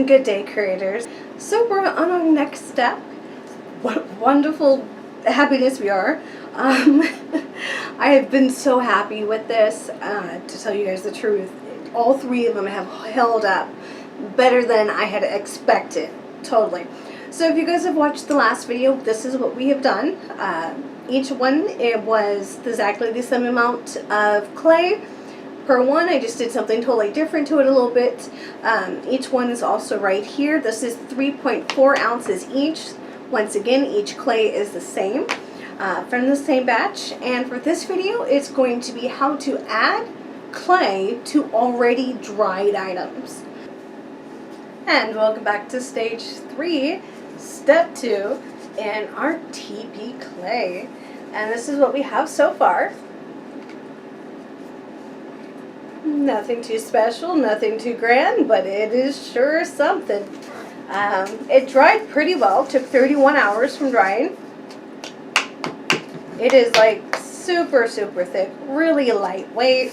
Good day, creators. So we're on our next step. What wonderful happiness we are. I have been so happy with this, to tell you guys the truth. All three of them have held up better than I had expected. Totally. So if you guys have watched the last video, this is what we have done. Each one, it was exactly the same amount of clay per one. I just did something totally different to it a little bit. Each one is also right here. This is 3.4 ounces each. Once again, each clay is the same from the same batch. And for this video, it's going to be how to add clay to already dried items. And welcome back to stage 3, step 2 in our TP clay. And this is what we have so far. Nothing too special, nothing too grand, but it is sure something. It dried pretty well. Took 31 hours from drying. It is like super thick, really lightweight.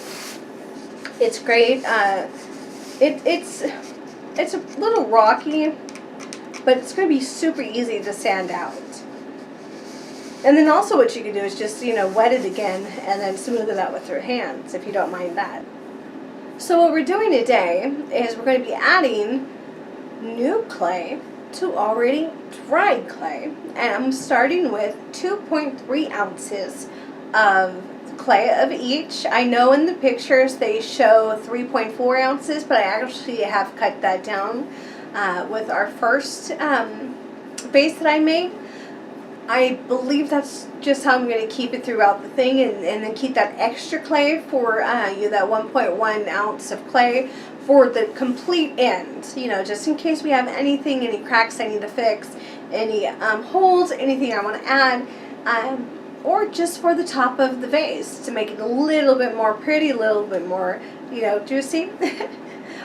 It's great. It's a little rocky, but it's going to be super easy to sand out. And then also what you can do is just, wet it again and then smooth it out with your hands if you don't mind that. So what we're doing today is we're going to be adding new clay to already dried clay. And I'm starting with 2.3 ounces of clay of each. I know in the pictures they show 3.4 ounces, but I actually have cut that down with our first vase that I made. I believe that's just how I'm going to keep it throughout the thing, and then keep that extra clay for that 1.1 ounce of clay for the complete end, just in case we have anything, any cracks I need to fix, any holes, anything I want to add, or just for the top of the vase to make it a little bit more pretty, a little bit more, juicy.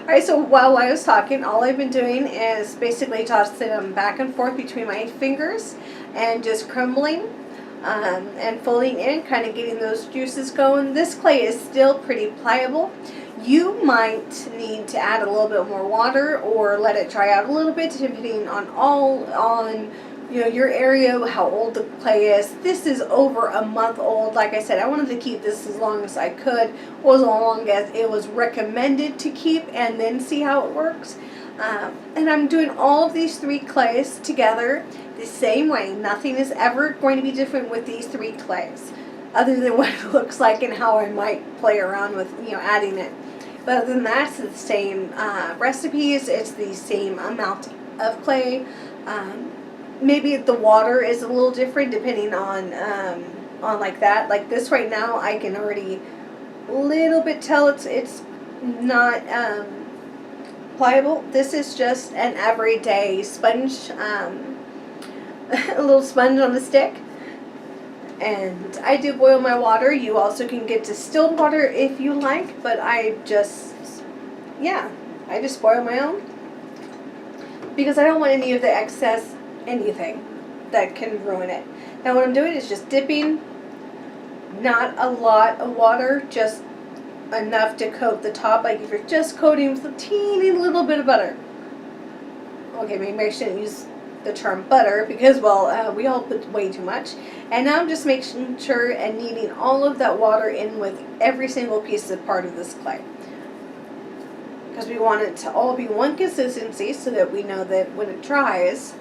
Alright, so while I was talking, all I've been doing is basically tossing them back and forth between my fingers and just crumbling and folding in, kind of getting those juices going. This clay is still pretty pliable. You might need to add a little bit more water or let it dry out a little bit, depending on your area, how old the clay is. This is over a month old. Like I said, I wanted to keep this as long as I could, or as long as it was recommended to keep, and then see how it works. And I'm doing all of these 3 clays together the same way. Nothing is ever going to be different with these 3 clays, other than what it looks like and how I might play around with adding it. But other than that, it's the same recipes. It's the same amount of clay. Maybe the water is a little different depending on like that. Like this right now, I can already a little bit tell it's not pliable. This is just an everyday sponge, a little sponge on the stick. And I do boil my water. You also can get distilled water if you like, but I just boil my own, because I don't want any of the excess anything that can ruin it. Now what I'm doing is just dipping, not a lot of water, just enough to coat the top. Like if you're just coating with a teeny little bit of butter. Okay, maybe I shouldn't use the term butter, because we all put way too much. And now I'm just making sure and kneading all of that water in with every single piece of part of this clay, because we want it to all be one consistency, so that we know that when it dries,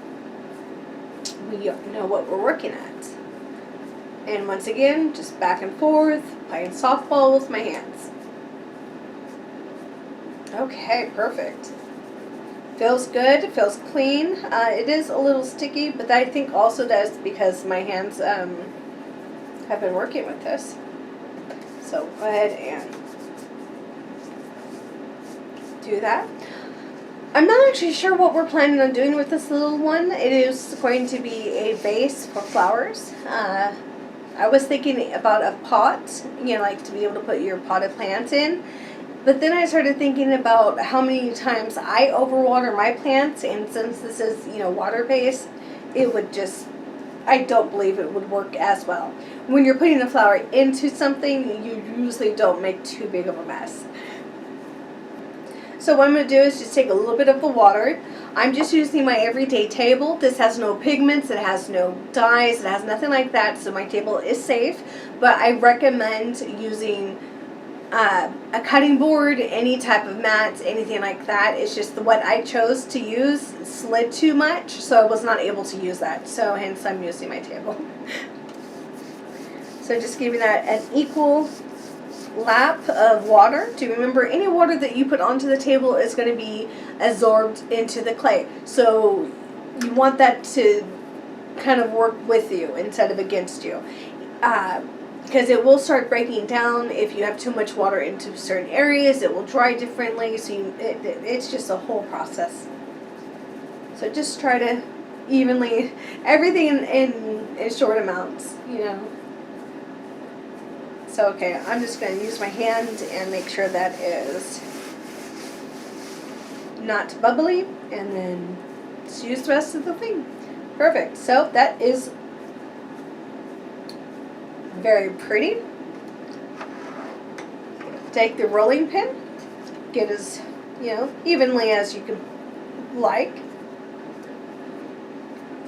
we know what we're working at. And once again, just back and forth, playing softball with my hands. Okay, perfect. Feels good, feels clean. It is a little sticky, but I think also that's because my hands have been working with this. So go ahead and do that. I'm not actually sure what we're planning on doing with this little one. It is going to be a vase for flowers. I was thinking about a pot, like to be able to put your potted plants in. But then I started thinking about how many times I overwater my plants, and since this is, water-based, it would just, I don't believe it would work as well. When you're putting a flower into something, you usually don't make too big of a mess. So what I'm going to do is just take a little bit of the water. I'm just using my everyday table. This has no pigments, it has no dyes, it has nothing like that, so my table is safe. But I recommend using a cutting board, any type of mats, anything like that. It's just what I chose to use slid too much, so I was not able to use that. So hence I'm using my table. So just giving that an equal lap of water. To remember, any water that you put onto the table is going to be absorbed into the clay. So you want that to kind of work with you instead of against you. Because it will start breaking down if you have too much water into certain areas. It will dry differently, so it's just a whole process. So just try to evenly, everything in short amounts, you know. So okay, I'm just going to use my hand and make sure that is not bubbly, and then just use the rest of the thing. Perfect. So that is very pretty. Take the rolling pin, get as, you know, evenly as you can like,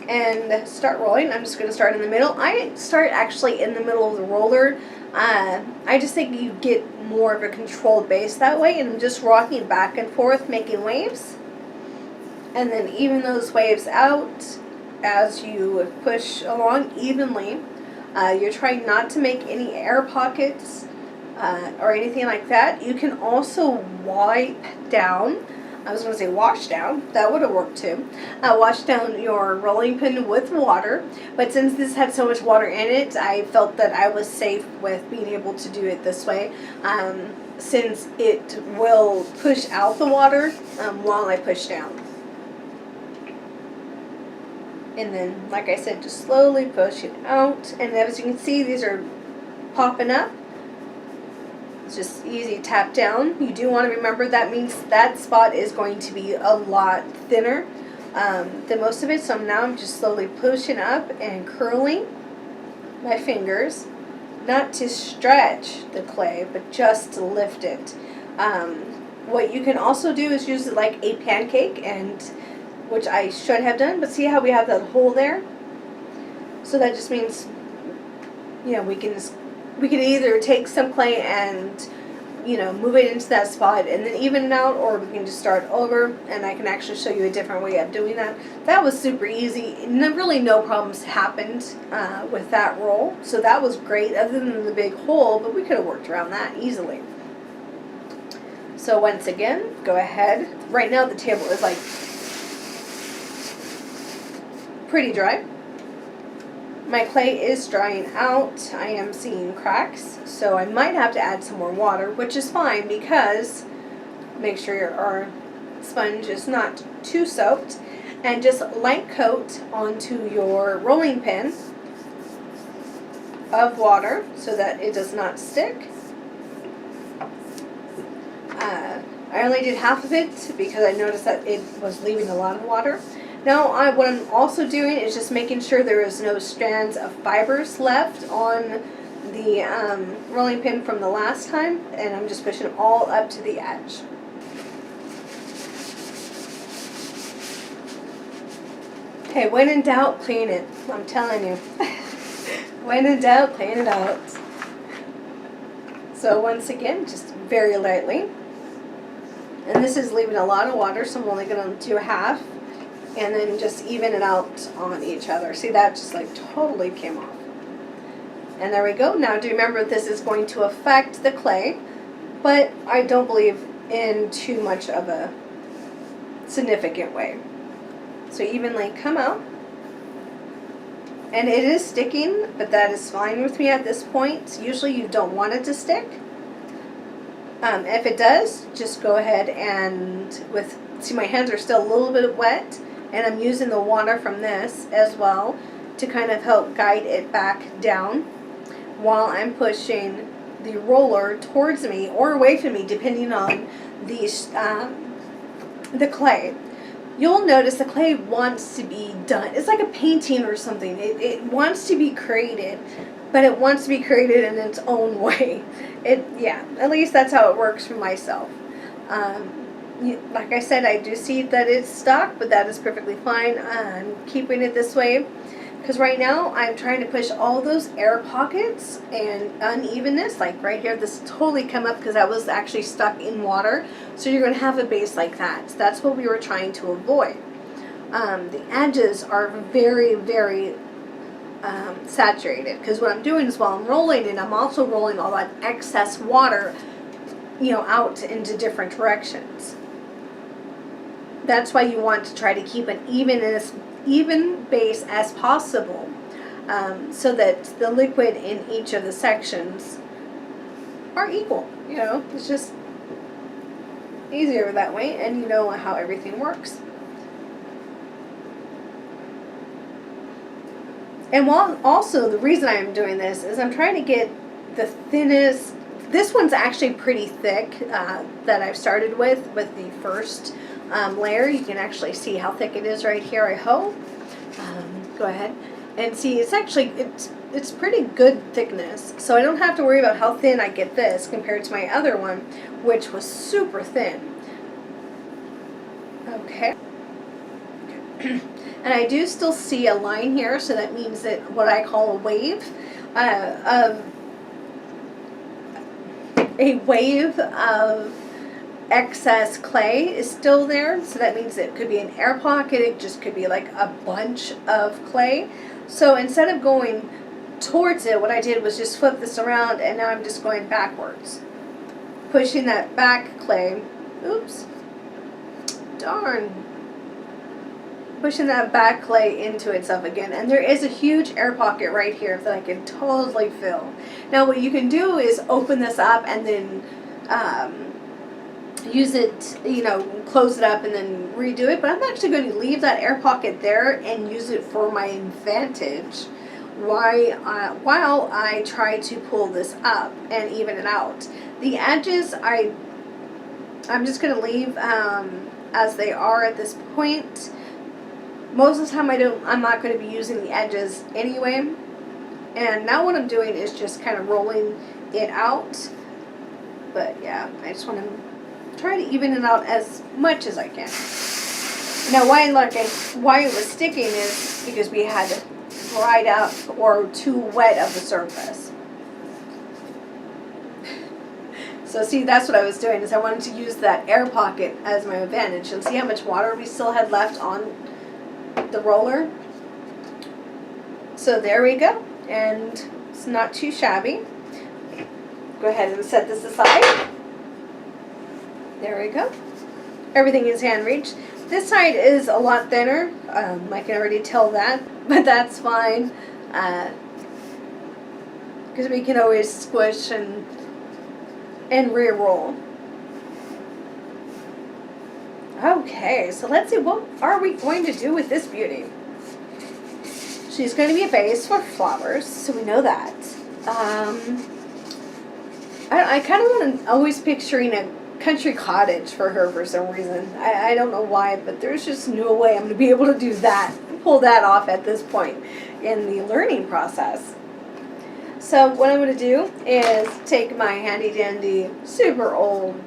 and start rolling. I'm just going to start in the middle. I start actually in the middle of the roller. I just think you get more of a controlled base that way, and I'm just rocking back and forth, making waves, and then even those waves out as you push along evenly. You're trying not to make any air pockets or anything like that. You can also wipe down, I was going to say wash down, that would have worked too. Wash down your rolling pin with water, but since this had so much water in it, I felt that I was safe with being able to do it this way, since it will push out the water while I push down. And then, like I said, just slowly push it out. And as you can see, these are popping up. It's just easy to tap down. You do want to remember that means that spot is going to be a lot thinner than most of it. So now I'm just slowly pushing up and curling my fingers, not to stretch the clay, but just to lift it. What you can also do is use it like a pancake, and which I should have done, but see how we have that hole there? So that just means, you know, we can either take some clay and, you know, move it into that spot and then even it out, or we can just start over, and I can actually show you a different way of doing that. That was super easy. Really no problems happened with that roll, so that was great, other than the big hole, but we could have worked around that easily. So once again, go ahead. Right now the table is like pretty dry. My clay is drying out. I am seeing cracks, so I might have to add some more water, which is fine, because make sure our sponge is not too soaked, and just light coat onto your rolling pin of water so that it does not stick. I only did half of it because I noticed that it was leaving a lot of water. Now, what I'm also doing is just making sure there is no strands of fibers left on the rolling pin from the last time, and I'm just pushing it all up to the edge. Hey, when in doubt, clean it. I'm telling you. When in doubt, clean it out. So once again, just very lightly. And this is leaving a lot of water, so I'm only going to do half. And then just even it out on each other. See, that just like totally came off. And there we go. Now do remember this is going to affect the clay, but I don't believe in too much of a significant way. So evenly come out. And it is sticking, but that is fine with me at this point. Usually you don't want it to stick. If it does, just go ahead and see, my hands are still a little bit wet, and I'm using the water from this as well to kind of help guide it back down while I'm pushing the roller towards me or away from me, depending on the clay. You'll notice the clay wants to be done. It's like a painting or something. It wants to be created, but it wants to be created in its own way. Yeah, at least that's how it works for myself. like I said, I do see that it's stuck, but that is perfectly fine. I'm keeping it this way because right now I'm trying to push all those air pockets and unevenness, like right here, this totally come up because that was actually stuck in water. So you're going to have a base like that. So that's what we were trying to avoid. The edges are very, very saturated because what I'm doing is while I'm rolling it, I'm also rolling all that excess water, out into different directions. That's why you want to try to keep an even base as possible, so that the liquid in each of the sections are equal. It's just easier that way, and you know how everything works. And also the reason I'm doing this is I'm trying to get the thinnest. This one's actually pretty thick that I've started with the first layer. You can actually see how thick it is right here, I hope. Go ahead and see, it's pretty good thickness. So I don't have to worry about how thin I get this compared to my other one, which was super thin. Okay. And I do still see a line here, so that means that what I call a wave of excess clay is still there. So that means it could be an air pocket, it just could be like a bunch of clay. So instead of going towards it, what I did was just flip this around, and now I'm just going backwards, pushing that back clay. Oops, darn. Pushing that back clay into itself again. And there is a huge air pocket right here that I can totally fill. Now what you can do is open this up and then use it, close it up and then redo it. But I'm actually going to leave that air pocket there and use it for my advantage while I try to pull this up and even it out. The edges I'm just going to leave as they are at this point. Most of the time I'm not going to be using the edges anyway. And now what I'm doing is just kind of rolling it out. But yeah, I just want to try to even it out as much as I can. Now why it was sticking is because we had dried up or too wet of the surface. So see, that's what I was doing, is I wanted to use that air pocket as my advantage. And see how much water we still had left on the roller. So there we go, and it's not too shabby. Go ahead and set this aside. There we go. Everything is hand reach. This side is a lot thinner. I can already tell that, but that's fine because we can always squish and re-roll. Okay, so let's see, what are we going to do with this beauty? She's going to be a vase for flowers, so we know that. I kind of want to always picturing a country cottage for her for some reason. I don't know why, but there's just no way I'm going to be able to do that, pull that off at this point in the learning process. So what I'm going to do is take my handy dandy, super old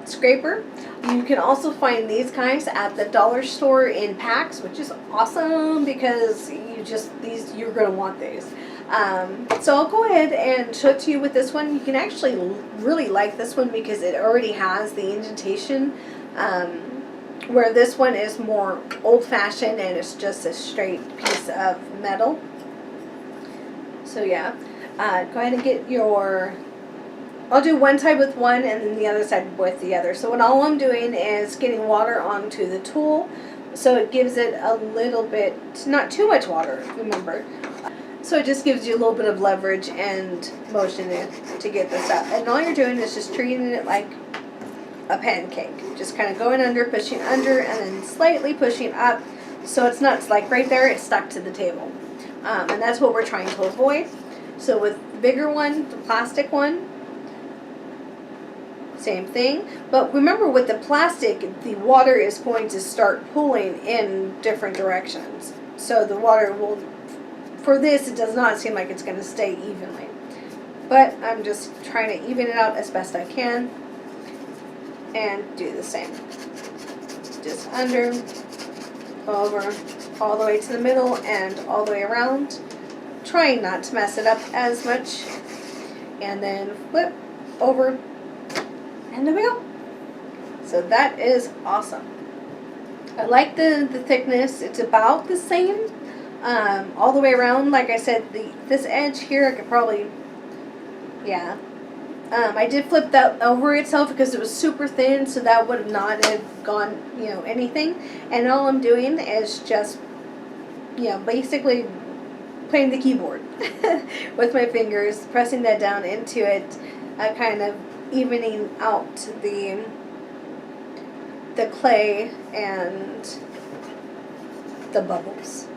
scraper. You can also find these kinds at the dollar store in packs, which is awesome because you're going to want these. So I'll go ahead and show it to you with this one. You can actually really like this one because it already has the indentation, where this one is more old-fashioned and it's just a straight piece of metal. So yeah, go ahead and get your... I'll do one side with one and then the other side with the other. So all I'm doing is getting water onto the tool, so it gives it a little bit, not too much water, remember. So it just gives you a little bit of leverage and motion to get this up. And all you're doing is just treating it like a pancake. Just kind of going under, pushing under, and then slightly pushing up. So it's not like right there, it's stuck to the table. And that's what we're trying to avoid. So with the bigger one, the plastic one, same thing. But remember, with the plastic, the water is going to start pulling in different directions. So the water will, for this, it does not seem like it's going to stay evenly. But I'm just trying to even it out as best I can. and do the same. Just under, over, all the way to the middle, and all the way around. Trying not to mess it up as much. And then flip over, and there we go. So that is awesome. I like the thickness. It's about the same all the way around. Like I said, this edge here, I could probably, yeah. I did flip that over itself because it was super thin, so that would not have gone, you know, anything. And all I'm doing is just, you know, basically playing the keyboard with my fingers, pressing that down into it, kind of evening out the clay and the bubbles.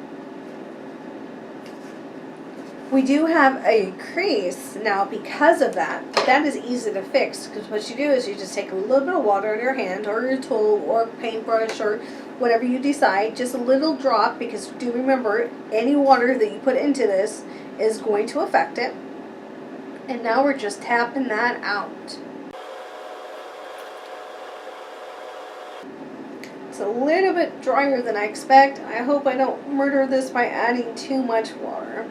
We do have a crease now because of that. That is easy to fix because what you do is you just take a little bit of water in your hand or your tool or paintbrush or whatever you decide, just a little drop, because do remember any water that you put into this is going to affect it. And now we're just tapping that out. It's a little bit drier than I expect. I hope I don't murder this by adding too much water.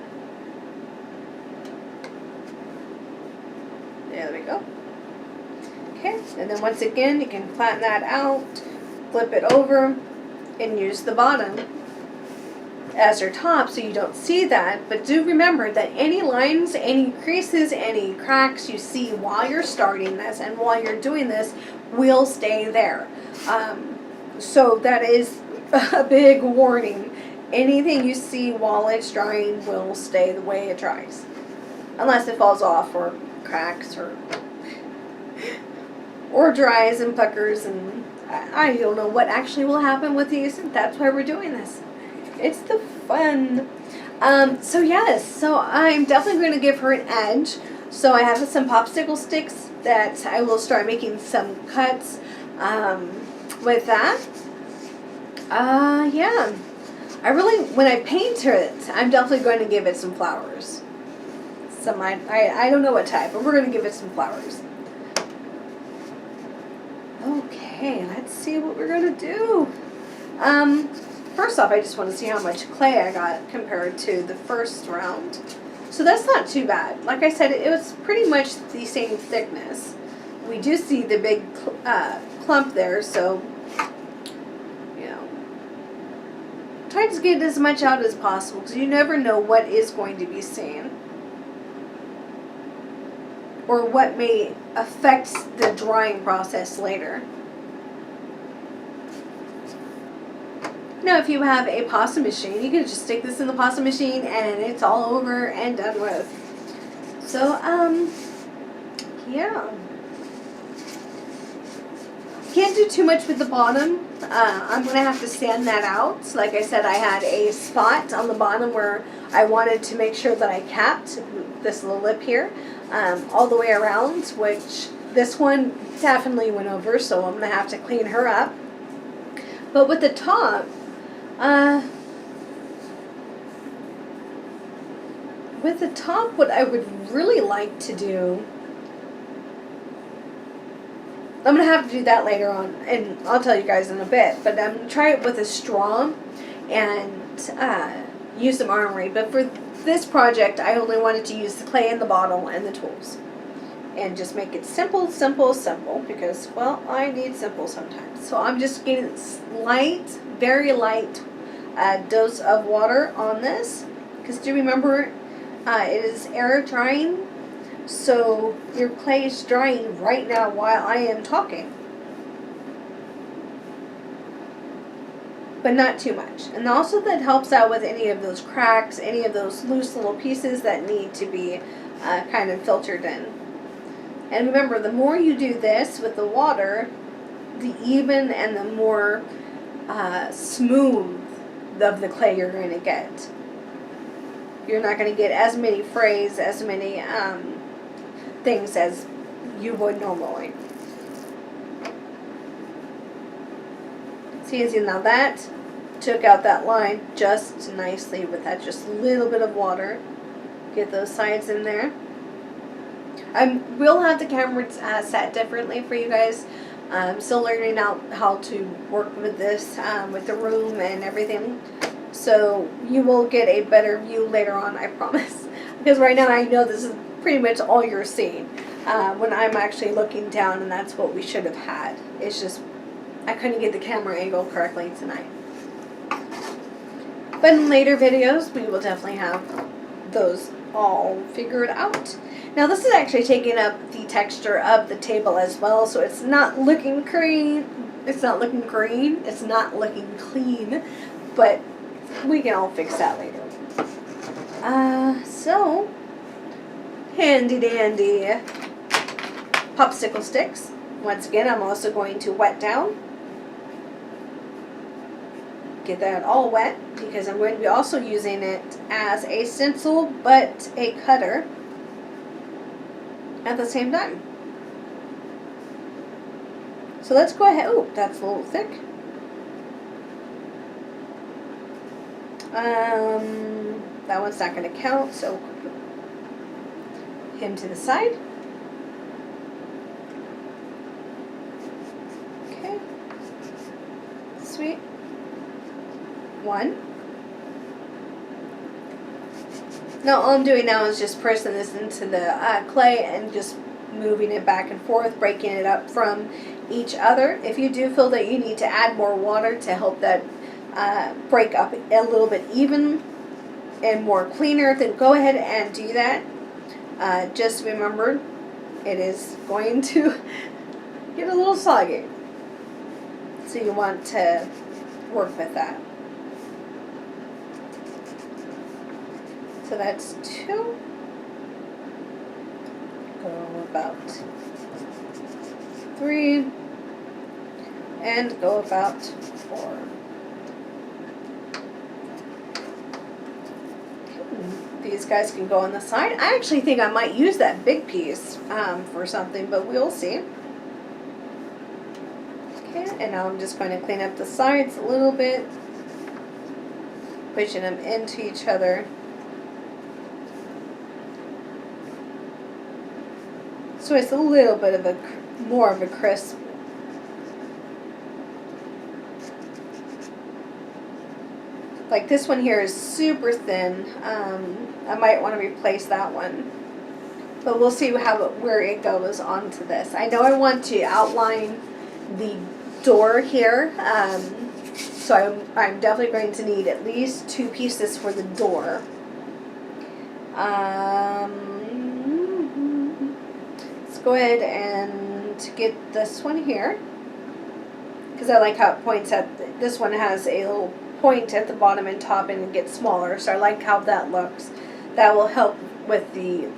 There we go. Okay, and then once again you can flatten that out, flip it over, and use the bottom as your top so you don't see that. But do remember that any lines, any creases, any cracks you see while you're starting this and while you're doing this will stay there. So that is a big warning. Anything you see while it's drying will stay the way it dries. Unless it falls off or cracks or dries and puckers, and I don't know what actually will happen with these. That's why we're doing this. It's the fun. So yes, so I'm definitely going to give her an edge. So I have some popsicle sticks that I will start making some cuts with that. Yeah. I really, when I paint it, I'm definitely going to give it some flowers. Some, I don't know what type, but we're going to give it some flowers. Okay, let's see what we're going to do. First off, I just want to see how much clay I got compared to the first round. So that's not too bad. Like I said, it was pretty much the same thickness. We do see the big clump there, so, you know, try to get as much out as possible because you never know what is going to be seen or what may affect the drying process later. Now, if you have a pasta machine, you can just stick this in the pasta machine and it's all over and done with. So, yeah. Can't do too much with the bottom. I'm going to have to sand that out. Like I said, I had a spot on the bottom where I wanted to make sure that I capped this little lip here all the way around, which this one definitely went over, so I'm going to have to clean her up. But with the top, what I would really like to do, I'm going to have to do that later on, and I'll tell you guys in a bit, but I'm going to try it with a straw and use some armory. But for this project, I only wanted to use the clay in the bottle and the tools. And just make it simple, simple, simple, because, well, I need simple sometimes. So I'm just getting light, very light dose of water on this, because do remember, it is air drying. So your clay is drying right now while I am talking. But not too much. And also that helps out with any of those cracks, any of those loose little pieces that need to be kind of filtered in. And remember, the more you do this with the water, the even and the more smooth of the clay you're going to get. You're not going to get as many frays, as many things as you would normally. See, now that took out that line just nicely with that just little bit of water. Get those sides in there. I will have the camera set differently for you guys I'm still learning out how to work with this, with the room and everything. So you will get a better view later on, I promise. Because right now I know this is pretty much all you're seeing. When I'm actually looking down, and that's what we should have had. It's just, I couldn't get the camera angle correctly tonight. But in later videos, we will definitely have those all figured out. Now this is actually taking up the texture of the table as well, so it's not looking green, it's not looking green, it's not looking clean, but we can all fix that later. So, handy dandy popsicle sticks. Once again, I'm also going to wet down. Get that all wet, because I'm going to be also using it as a stencil, but a cutter at the same time. So let's go ahead. Oh, that's a little thick. That one's not going to count, so him to the side. Okay. Sweet. One. Now all I'm doing now is just pressing this into the clay and just moving it back and forth, breaking it up from each other. If you do feel that you need to add more water to help that break up a little bit even and more cleaner, then go ahead and do that. Just remember, it is going to get a little soggy, so you want to work with that. So that's 2. Go about 3. And go about 4. These guys can go on the side. I actually think I might use that big piece for something, but we'll see. Okay, and now I'm just going to clean up the sides a little bit, pushing them into each other. So it's a little bit of more of a crisp. Like this one here is super thin. I might want to replace that one. But we'll see where it goes onto this. I know I want to outline the door here. So I'm definitely going to need at least 2 pieces for the door. Let's go ahead and get this one here, because I like how it points at, this one has a little point at the bottom and top and it gets smaller, so I like how that looks. That will help with the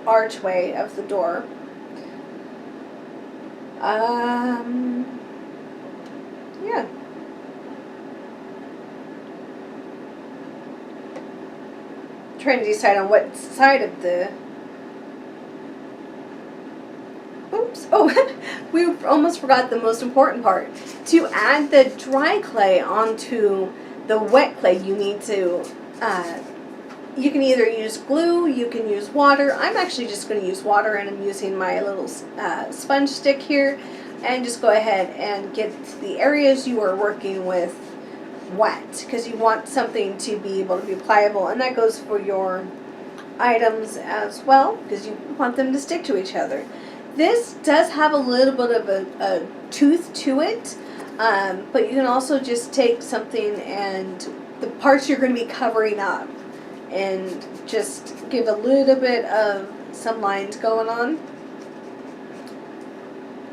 archway of the door. Yeah. Trying to decide on what side of the, oops, oh, we almost forgot the most important part. To add the dry clay onto the wet clay, you need to, you can either use glue, you can use water. I'm actually just going to use water, and I'm using my little sponge stick here, and just go ahead and get the areas you are working with wet, because you want something to be able to be pliable, and that goes for your items as well, because you want them to stick to each other. This does have a little bit of a tooth to it, but you can also just take something and the parts you're going to be covering up and just give a little bit of some lines going on.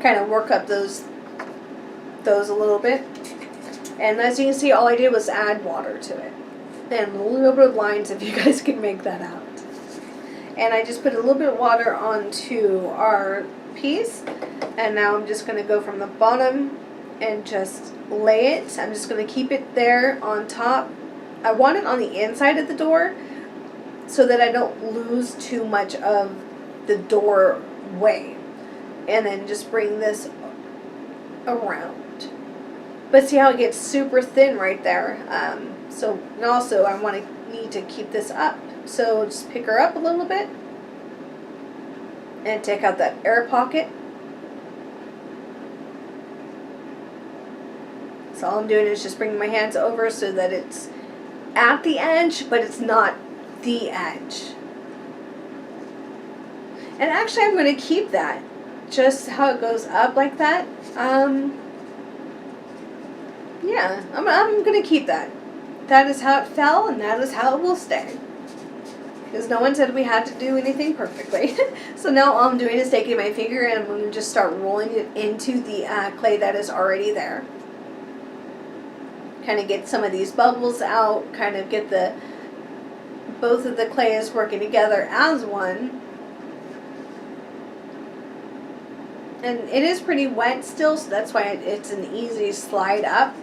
Kind of work up those a little bit. And as you can see, all I did was add water to it. And a little bit of lines, if you guys can make that out. And I just put a little bit of water onto our piece. And now I'm just going to go from the bottom and just lay it. I'm just going to keep it there on top. I want it on the inside of the door so that I don't lose too much of the doorway. And then just bring this around. But see how it gets super thin right there. And also I need to keep this up. So just pick her up a little bit and take out that air pocket. So all I'm doing is just bringing my hands over so that it's at the edge, but it's not the edge. And actually I'm going to keep that, just how it goes up like that. Yeah, I'm going to keep that. That is how it fell, and that is how it will stay. Because no one said we had to do anything perfectly. So now all I'm doing is taking my finger and I'm going to just start rolling it into the clay that is already there. Kind of get some of these bubbles out, kind of get both of the clays working together as one. And it is pretty wet still, so that's why it's an easy slide up.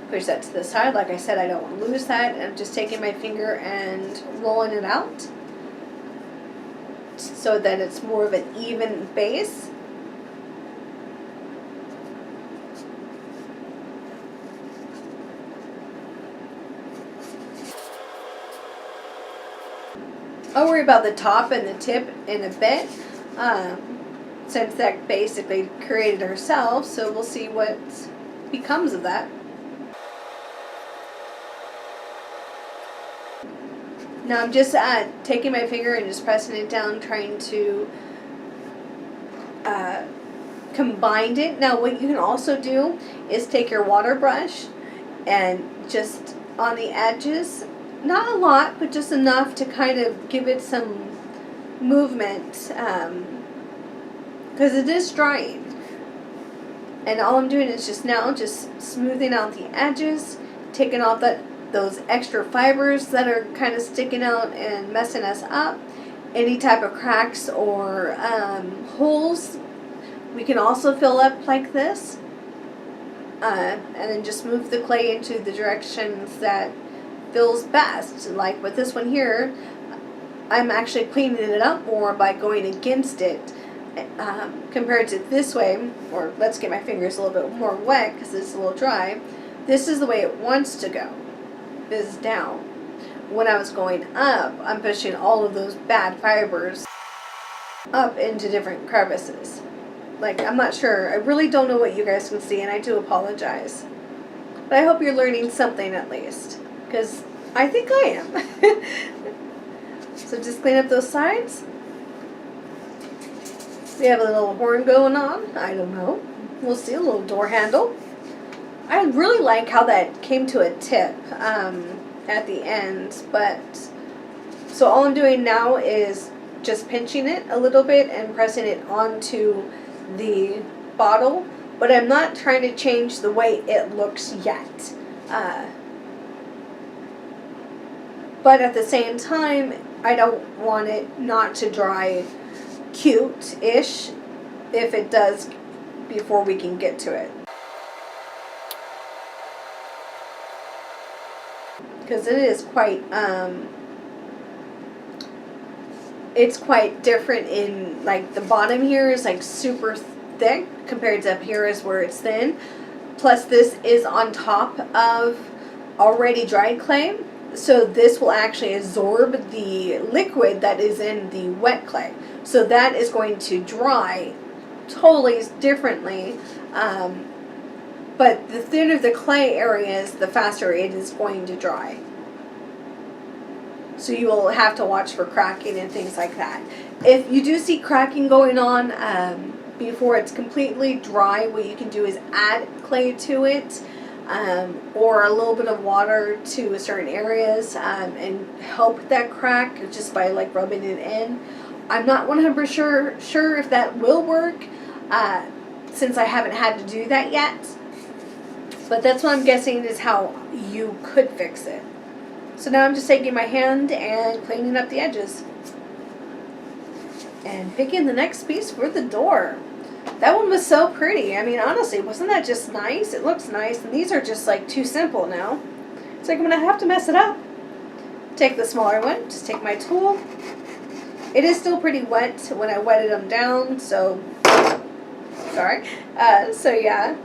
Push that to the side. Like I said, I don't want to lose that. I'm just taking my finger and rolling it out so that it's more of an even base. I'll worry about the top and the tip in a bit, since that basically created ourselves, so we'll see what becomes of that. Now I'm just taking my finger and just pressing it down, trying to combine it. Now what you can also do is take your water brush and just on the edges, not a lot, but just enough to kind of give it some movement, because it is drying. And all I'm doing is just smoothing out the edges, taking off those extra fibers that are kind of sticking out and messing us up. Any type of cracks or holes we can also fill up like this, and then just move the clay into the directions that feels best. Like with this one here, I'm actually cleaning it up more by going against it, compared to this way, or let's get my fingers a little bit more wet because it's a little dry. This is the way it wants to go, is down. When I was going up, I'm pushing all of those bad fibers up into different crevices. Like, I'm not sure. I really don't know what you guys can see, and I do apologize. But I hope you're learning something at least, because I think I am. So just clean up those sides. We have a little horn going on. I don't know. We'll see. A little door handle. I really like how that came to a tip at the end. But so all I'm doing now is just pinching it a little bit and pressing it onto the bottle. But I'm not trying to change the way it looks yet. But at the same time, I don't want it not to dry cute-ish if it does before we can get to it. Because it is quite, it's quite different in, like, the bottom here is like super thick compared to up here is where it's thin. Plus this is on top of already dried clay. So this will actually absorb the liquid that is in the wet clay. So that is going to dry totally differently. But the thinner the clay area is, the faster it is going to dry. So you will have to watch for cracking and things like that. If you do see cracking going on before it's completely dry, what you can do is add clay to it. Or a little bit of water to certain areas and help that crack just by like rubbing it in. I'm not 100% sure if that will work since I haven't had to do that yet. But that's what I'm guessing is how you could fix it. So now I'm just taking my hand and cleaning up the edges. And picking the next piece for the door. That one was so pretty. I mean, honestly, wasn't that just nice? It looks nice, and these are just like too simple now. It's like I'm going to have to mess it up. Take the smaller one, just take my tool. It is still pretty wet when I wetted them down, so, sorry. So yeah.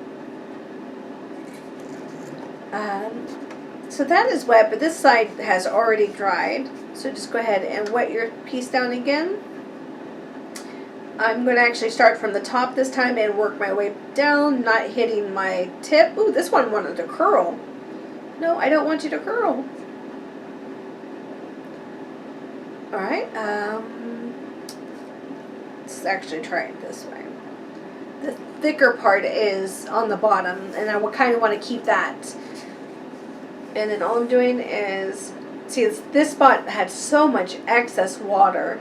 So that is wet, but this side has already dried. So just go ahead and wet your piece down again. I'm going to actually start from the top this time and work my way down, not hitting my tip. Ooh, this one wanted to curl. No, I don't want you to curl. Alright, let's actually try it this way. The thicker part is on the bottom, and I kind of want to keep that. And then all I'm doing is, see, this spot had so much excess water,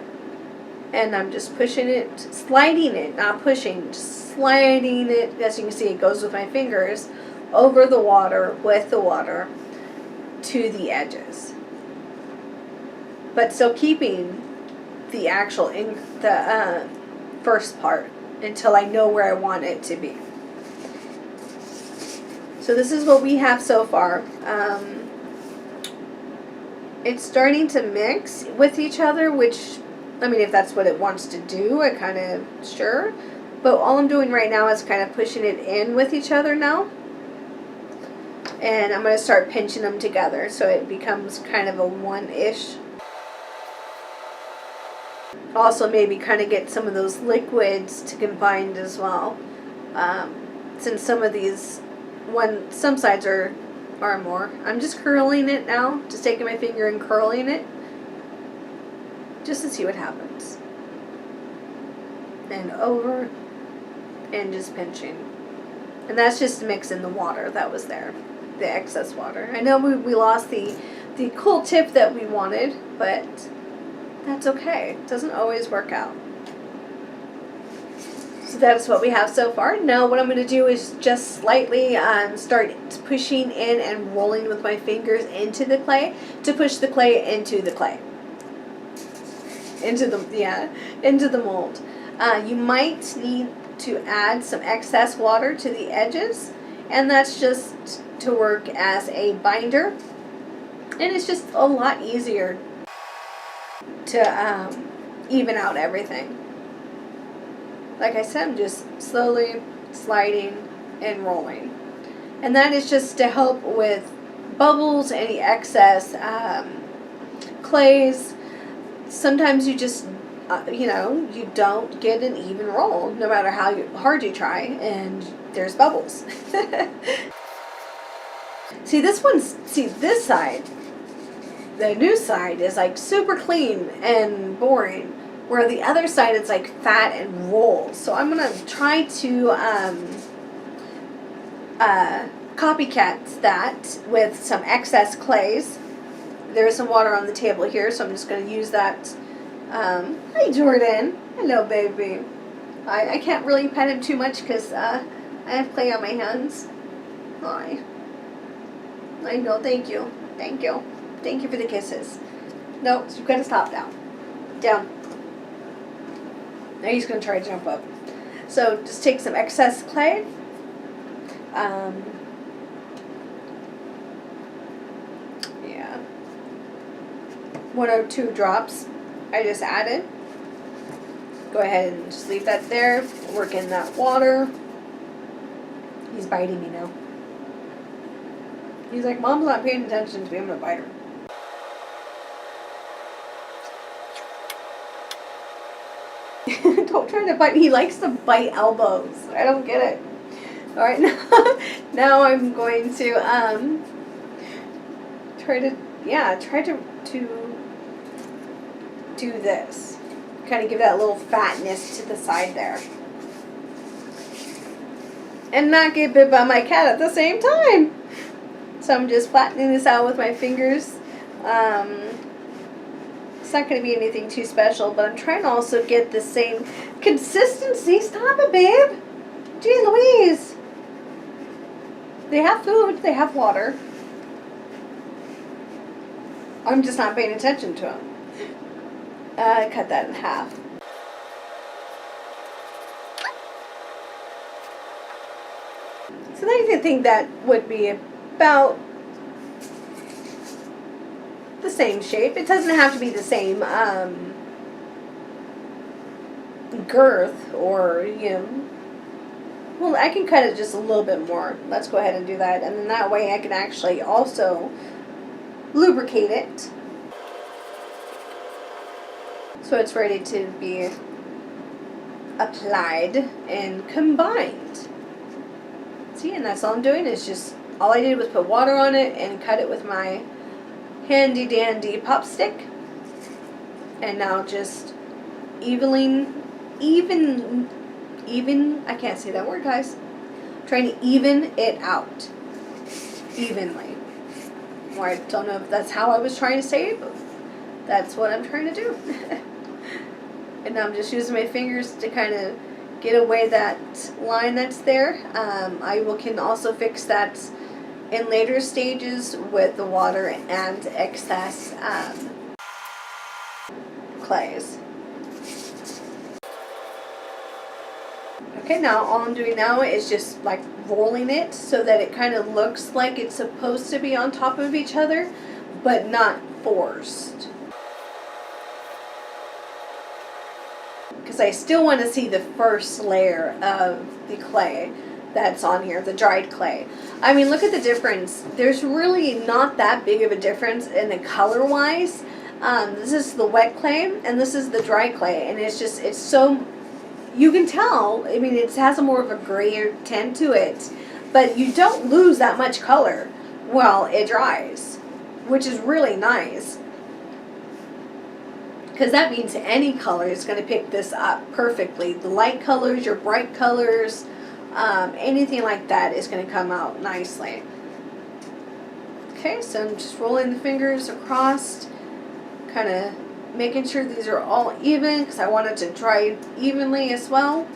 and I'm just pushing it, sliding it, not pushing, just sliding it. As you can see, it goes with my fingers over the water, with the water, to the edges. But still keeping the actual, the first part until I know where I want it to be. So this is what we have so far. It's starting to mix with each other, which, I mean, if that's what it wants to do, I kind of, sure. But all I'm doing right now is kind of pushing it in with each other now. And I'm going to start pinching them together so it becomes kind of a one-ish. Also maybe kind of get some of those liquids to combine as well. Since some of these, some sides are more. I'm just curling it now, just taking my finger and curling it, just to see what happens. And over, and just pinching. And that's just mixing the water that was there, the excess water. I know we lost the cool tip that we wanted, but that's okay. It doesn't always work out. So that's what we have so far. Now what I'm going to do is just slightly start pushing in and rolling with my fingers into the clay to push the clay into the clay. Into the mold. You might need to add some excess water to the edges, and that's just to work as a binder. And it's just a lot easier to even out everything. Like I said, I'm just slowly sliding and rolling. And that is just to help with bubbles, any excess clays. Sometimes you just, you don't get an even roll, no matter how hard you try, and there's bubbles. This side, the new side is like super clean and boring, where the other side is like fat and rolls. So I'm gonna try to copycat that with some excess clays. There is some water on the table here, so I'm just gonna use that. Hi Jordan, hello baby. I can't really pet him too much because I have clay on my hands. Hi. I know, thank you. Thank you. Thank you for the kisses. No, you've got to stop now. Down. Now he's going to try to jump up. So just take some excess clay. Yeah. 1 or 2 drops I just added. Go ahead and just leave that there. Work in that water. He's biting me now. He's like, Mom's not paying attention to me. I'm going to bite her. Don't try to bite. He likes to bite elbows. I don't get it. All right, now I'm going to try to do this. Kind of give that little fatness to the side there. And not get bit by my cat at the same time. So I'm just flattening this out with my fingers. It's not going to be anything too special, but I'm trying to also get the same consistency. Stop it, babe. Gee Louise. They have food. They have water. I'm just not paying attention to them. Cut that in half. So I think that would be about the same shape. It doesn't have to be the same girth or, well, I can cut it just a little bit more. Let's go ahead and do that. And then that way I can actually also lubricate it so it's ready to be applied and combined. See, and that's all I'm doing is just, all I did was put water on it and cut it with my handy dandy pop stick. And now just even, I can't say that word, guys. I'm trying to even it out evenly. Or I don't know if that's how I was trying to say it, but that's what I'm trying to do. And now I'm just using my fingers to kind of get away that line that's there. Can also fix that in later stages with the water and excess clays. Okay, now all I'm doing now is just like rolling it so that it kind of looks like it's supposed to be on top of each other, but not forced. Because I still want to see the first layer of the clay that's on here, the dried clay. I mean, look at the difference. There's really not that big of a difference in the color wise. This is the wet clay and this is the dry clay, and it's so, you can tell, I mean, it has a more of a grayer tint to it, but you don't lose that much color while it dries, which is really nice. Because that means any color is going to pick this up perfectly. The light colors, your bright colors, anything like that is going to come out nicely. Okay, so I'm just rolling the fingers across, kind of making sure these are all even because I want it to dry evenly as well.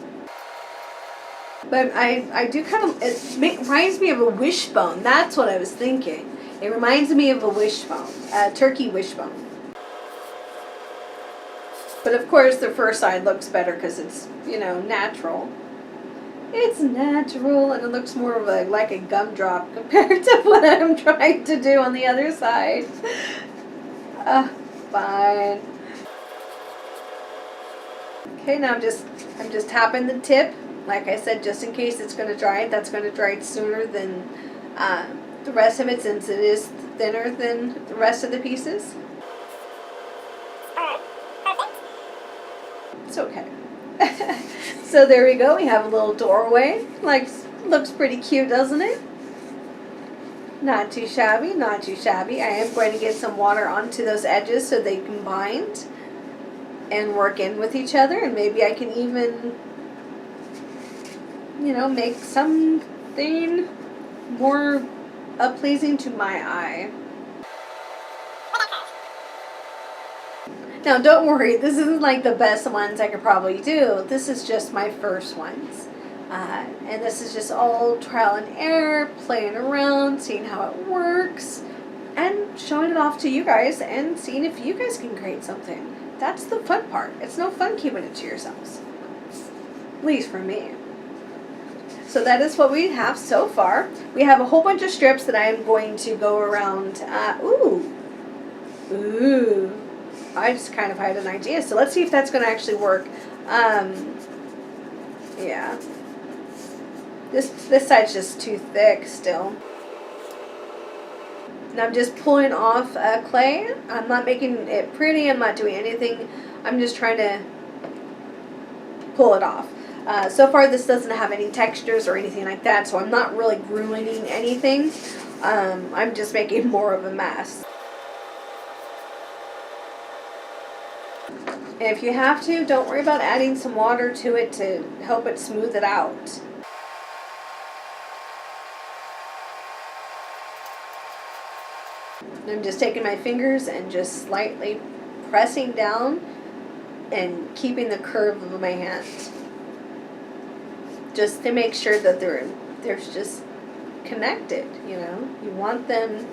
But I do kind of, it reminds me of a wishbone. That's what I was thinking. It reminds me of a wishbone, a turkey wishbone. But of course the first side looks better because it's, you know, natural. It's natural and it looks more of like a gumdrop compared to what I'm trying to do on the other side. Fine. Okay, now I'm just tapping the tip. Like I said, just in case it's going to dry. That's going to dry sooner than the rest of it, since it is thinner than the rest of the pieces. It's okay. So there we go. We have a little doorway. Like, looks pretty cute, doesn't it? Not too shabby, not too shabby. I am going to get some water onto those edges so they can bind and work in with each other, and maybe I can even, you know, make something more pleasing to my eye. Now don't worry, this isn't like the best ones I could probably do. This is just my first ones. And this is just all trial and error, playing around, seeing how it works, and showing it off to you guys and seeing if you guys can create something. That's the fun part. It's no fun keeping it to yourselves. At least for me. So that is what we have so far. We have a whole bunch of strips that I am going to go around. Ooh. I just kind of had an idea. So let's see if that's going to actually work. Yeah. This side's just too thick still. And I'm just pulling off clay. I'm not making it pretty. I'm not doing anything. I'm just trying to pull it off. So far this doesn't have any textures or anything like that, so I'm not really ruining anything. I'm just making more of a mess. And if you have to, don't worry about adding some water to it to help it smooth it out. I'm just taking my fingers and just slightly pressing down and keeping the curve of my hand. Just to make sure that they're just connected, you know. You want them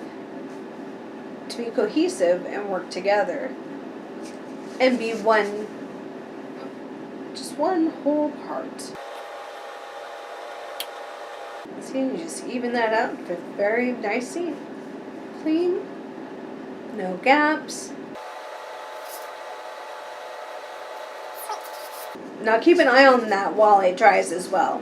to be cohesive and work together. And be just one whole part. See, you just even that out very nicely. Clean. No gaps. Now keep an eye on that while it dries as well.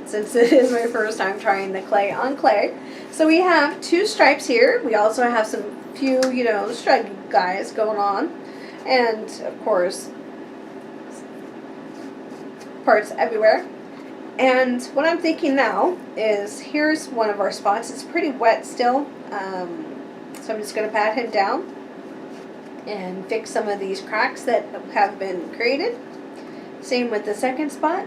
Since it is my first time trying the clay on clay. So we have 2 stripes here. We also have some few, you know, striped guys going on. And of course, parts everywhere. And what I'm thinking now is, here's one of our spots. It's pretty wet still, so I'm just going to pat him down and fix some of these cracks that have been created. Same with the second spot.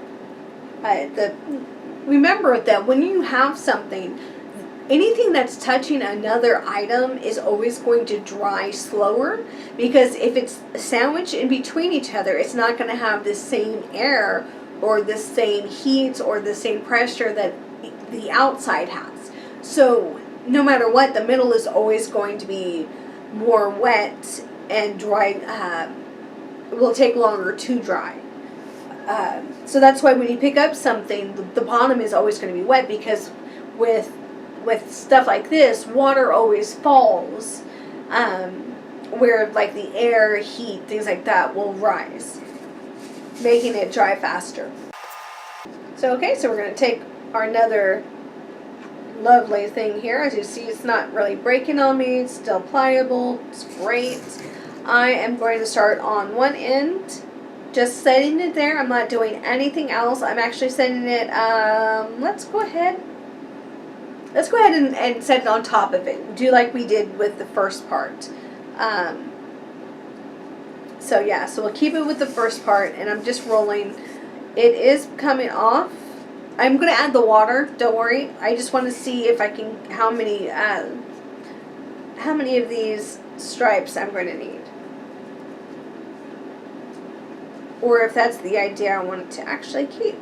Remember that when you have something, anything that's touching another item is always going to dry slower, because if it's sandwiched in between each other, it's not going to have the same air or the same heat or the same pressure that the outside has. So no matter what, the middle is always going to be more wet and dry, will take longer to dry. So that's why when you pick up something, the bottom is always going to be wet, because with stuff like this, water always falls, where like the air, heat, things like that will rise, making it dry faster. So okay, so we're going to take our another lovely thing here. As you see, it's not really breaking on me, it's still pliable, it's great. I am going to start on one end, just setting it there. I'm not doing anything else. I'm actually setting it, let's go ahead and set it on top of it. Do like we did with the first part. So yeah, so we'll keep it with the first part, and I'm just rolling. It is coming off. I'm going to add the water, don't worry. I just want to see if I can, how many of these stripes I'm going to need. Or if that's the idea I want to actually keep.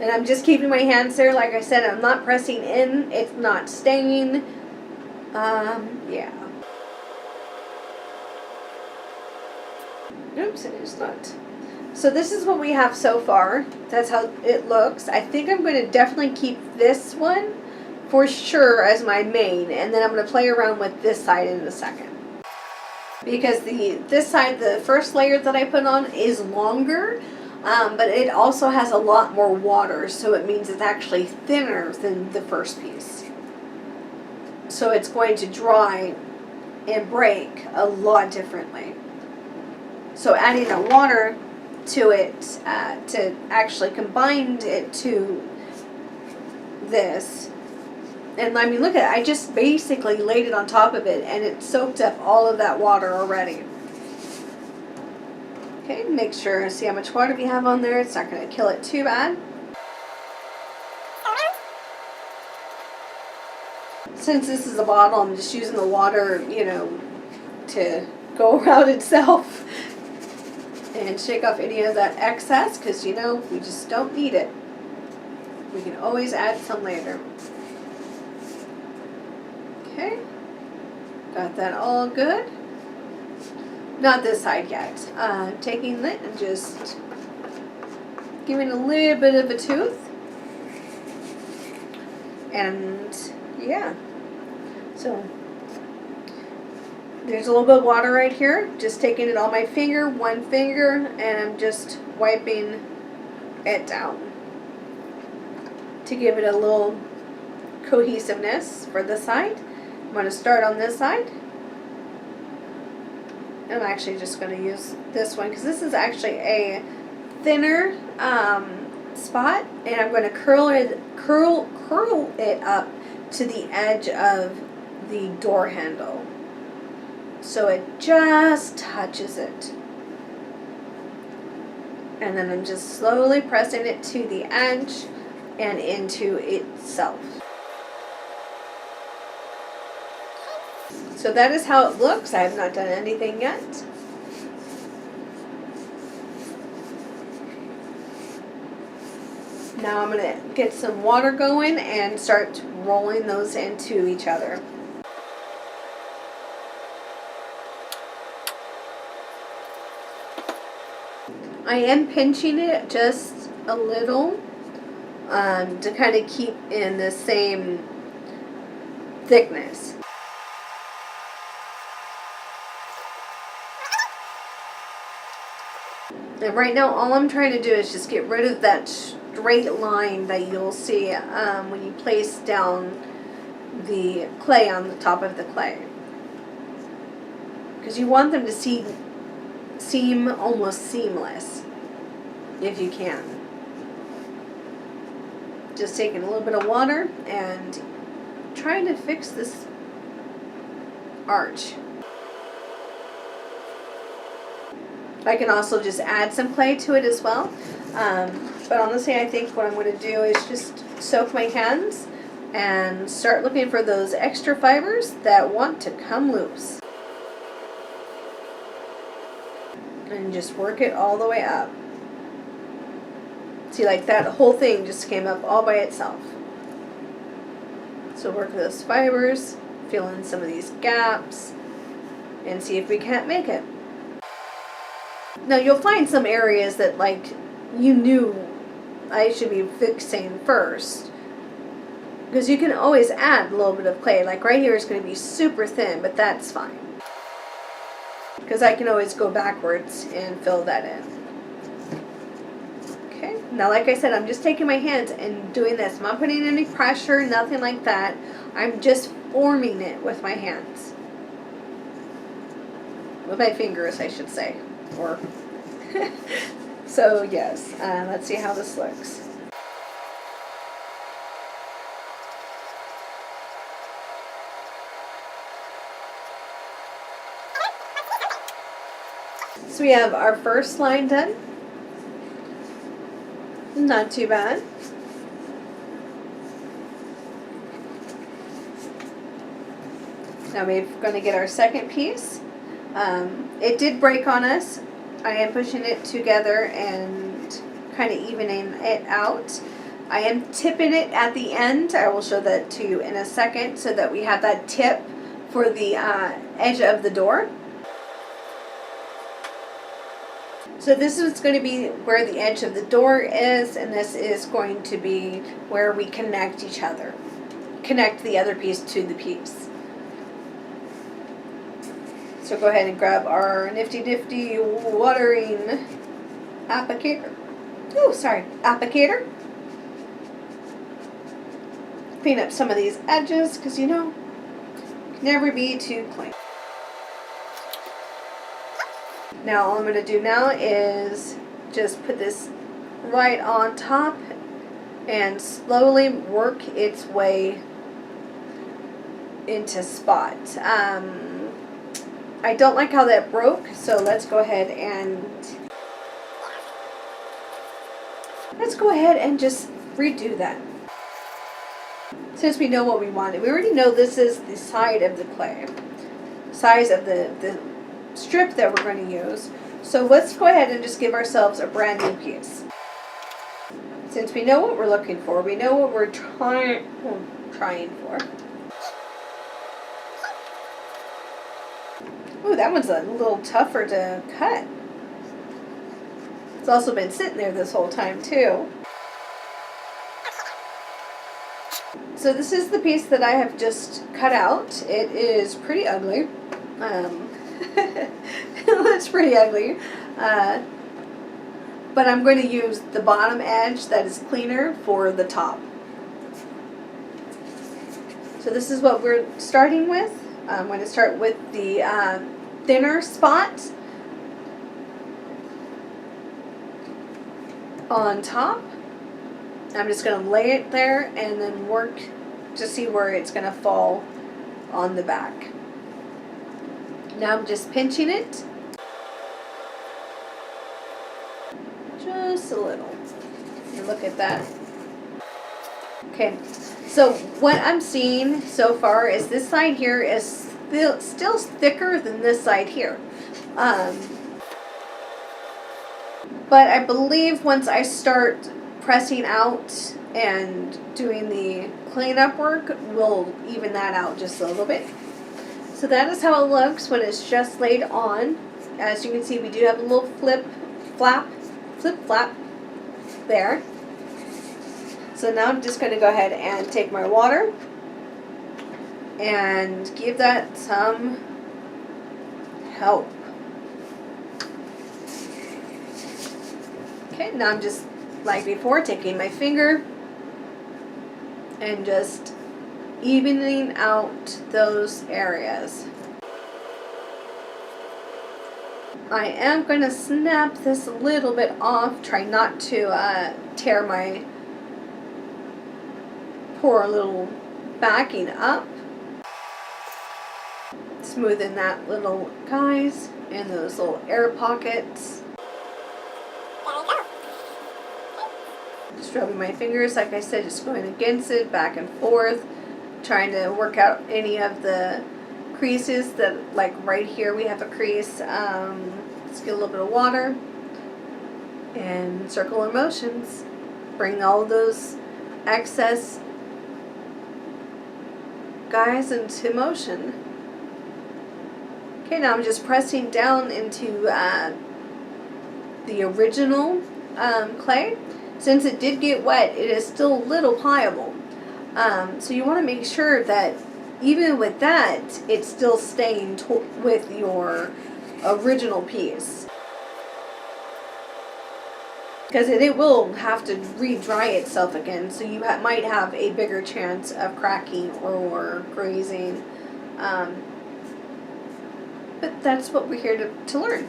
And I'm just keeping my hands there. Like I said, I'm not pressing in. It's not staying. Yeah. Oops, it is not. So this is what we have so far. That's how it looks. I think I'm going to definitely keep this one for sure as my main. And then I'm going to play around with this side in a second. Because this side, the first layer that I put on, is longer. But it also has a lot more water, so it means it's actually thinner than the first piece. So it's going to dry and break a lot differently. So adding the water to it to actually combine it to this. And I mean, look at it. I just basically laid it on top of it, and it soaked up all of that water already. Okay, make sure, see how much water we have on there. It's not going to kill it too bad. Since this is a bottle, I'm just using the water, you know, to go around itself and shake off any of that excess, because, you know, we just don't need it. We can always add some later. Okay, got that all good. Not this side yet. Taking it and just giving a little bit of a tooth. And yeah. So there's a little bit of water right here. Just taking it on my finger, one finger, and I'm just wiping it down to give it a little cohesiveness for the side. I'm going to start on this side. I'm actually just going to use this one, because this is actually a thinner spot, and I'm going to curl it up to the edge of the door handle, so it just touches it. And then I'm just slowly pressing it to the edge and into itself. So that is how it looks. I have not done anything yet. Now I'm going to get some water going and start rolling those into each other. I am pinching it just a little to kind of keep in the same thickness. And right now, all I'm trying to do is just get rid of that straight line that you'll see when you place down the clay on the top of the clay. Because you want them to see seem almost seamless if you can. Just taking a little bit of water and trying to fix this arch. I can also just add some clay to it as well. But honestly, I think what I'm going to do is just soak my hands and start looking for those extra fibers that want to come loose. And just work it all the way up. See, like that whole thing just came up all by itself. So work those fibers, fill in some of these gaps, and see if we can't make it. Now you'll find some areas that like you knew I should be fixing first. Because you can always add a little bit of clay. Like right here is going to be super thin, but that's fine. Because I can always go backwards and fill that in. Okay, now like I said, I'm just taking my hands and doing this. I'm not putting any pressure, nothing like that. I'm just forming it with my hands. With my fingers, I should say. Or so yes, let's see how this looks. So we have our first line done. Not too bad. Now we're going to get our second piece. It did break on us. I am pushing it together and kind of evening it out. I am tipping it at the end. I will show that to you in a second so that we have that tip for the edge of the door. So this is going to be where the edge of the door is, and this is going to be where we connect each other. Connect the other piece to the piece. So go ahead and grab our nifty watering applicator. Oh, sorry, applicator. Clean up some of these edges because you know, can never be too clean. Now all I'm going to do now is just put this right on top and slowly work its way into spot. I don't like how that broke, so let's go ahead and just redo that. Since we know what we wanted, we already know this is the side of the clay, size of the strip that we're going to use. So let's go ahead and just give ourselves a brand new piece. Since we know what we're looking for, we know what we're trying for. Ooh, that one's a little tougher to cut. It's also been sitting there this whole time too. So this is the piece that I have just cut out. It is pretty ugly. It looks pretty ugly. But I'm going to use the bottom edge that is cleaner for the top. So this is what we're starting with. I'm going to start with the thinner spot on top. I'm just going to lay it there and then work to see where it's going to fall on the back. Now I'm just pinching it. Just a little. And look at that. Okay, so what I'm seeing so far is this side here is still thicker than this side here. But I believe once I start pressing out and doing the cleanup work, we'll even that out just a little bit. So that is how it looks when it's just laid on. As you can see, we do have a little flip flap there. So now I'm just going to go ahead and take my water and give that some help. Okay, now I'm just, like before, taking my finger and just evening out those areas. I am going to snap this a little bit off. Try not to tear my poor little backing up. Smoothing that little guys and those little air pockets. Just rubbing my fingers, like I said, just going against it, back and forth, trying to work out any of the creases that, like right here we have a crease. Let's get a little bit of water and circular motions. Bring all those excess guys into motion. Okay, now I'm just pressing down into the original clay. Since it did get wet, it is still a little pliable. So you want to make sure that even with that, it's still staying with your original piece. Because it will have to re-dry itself again, so you might have a bigger chance of cracking or grazing. But that's what we're here to learn.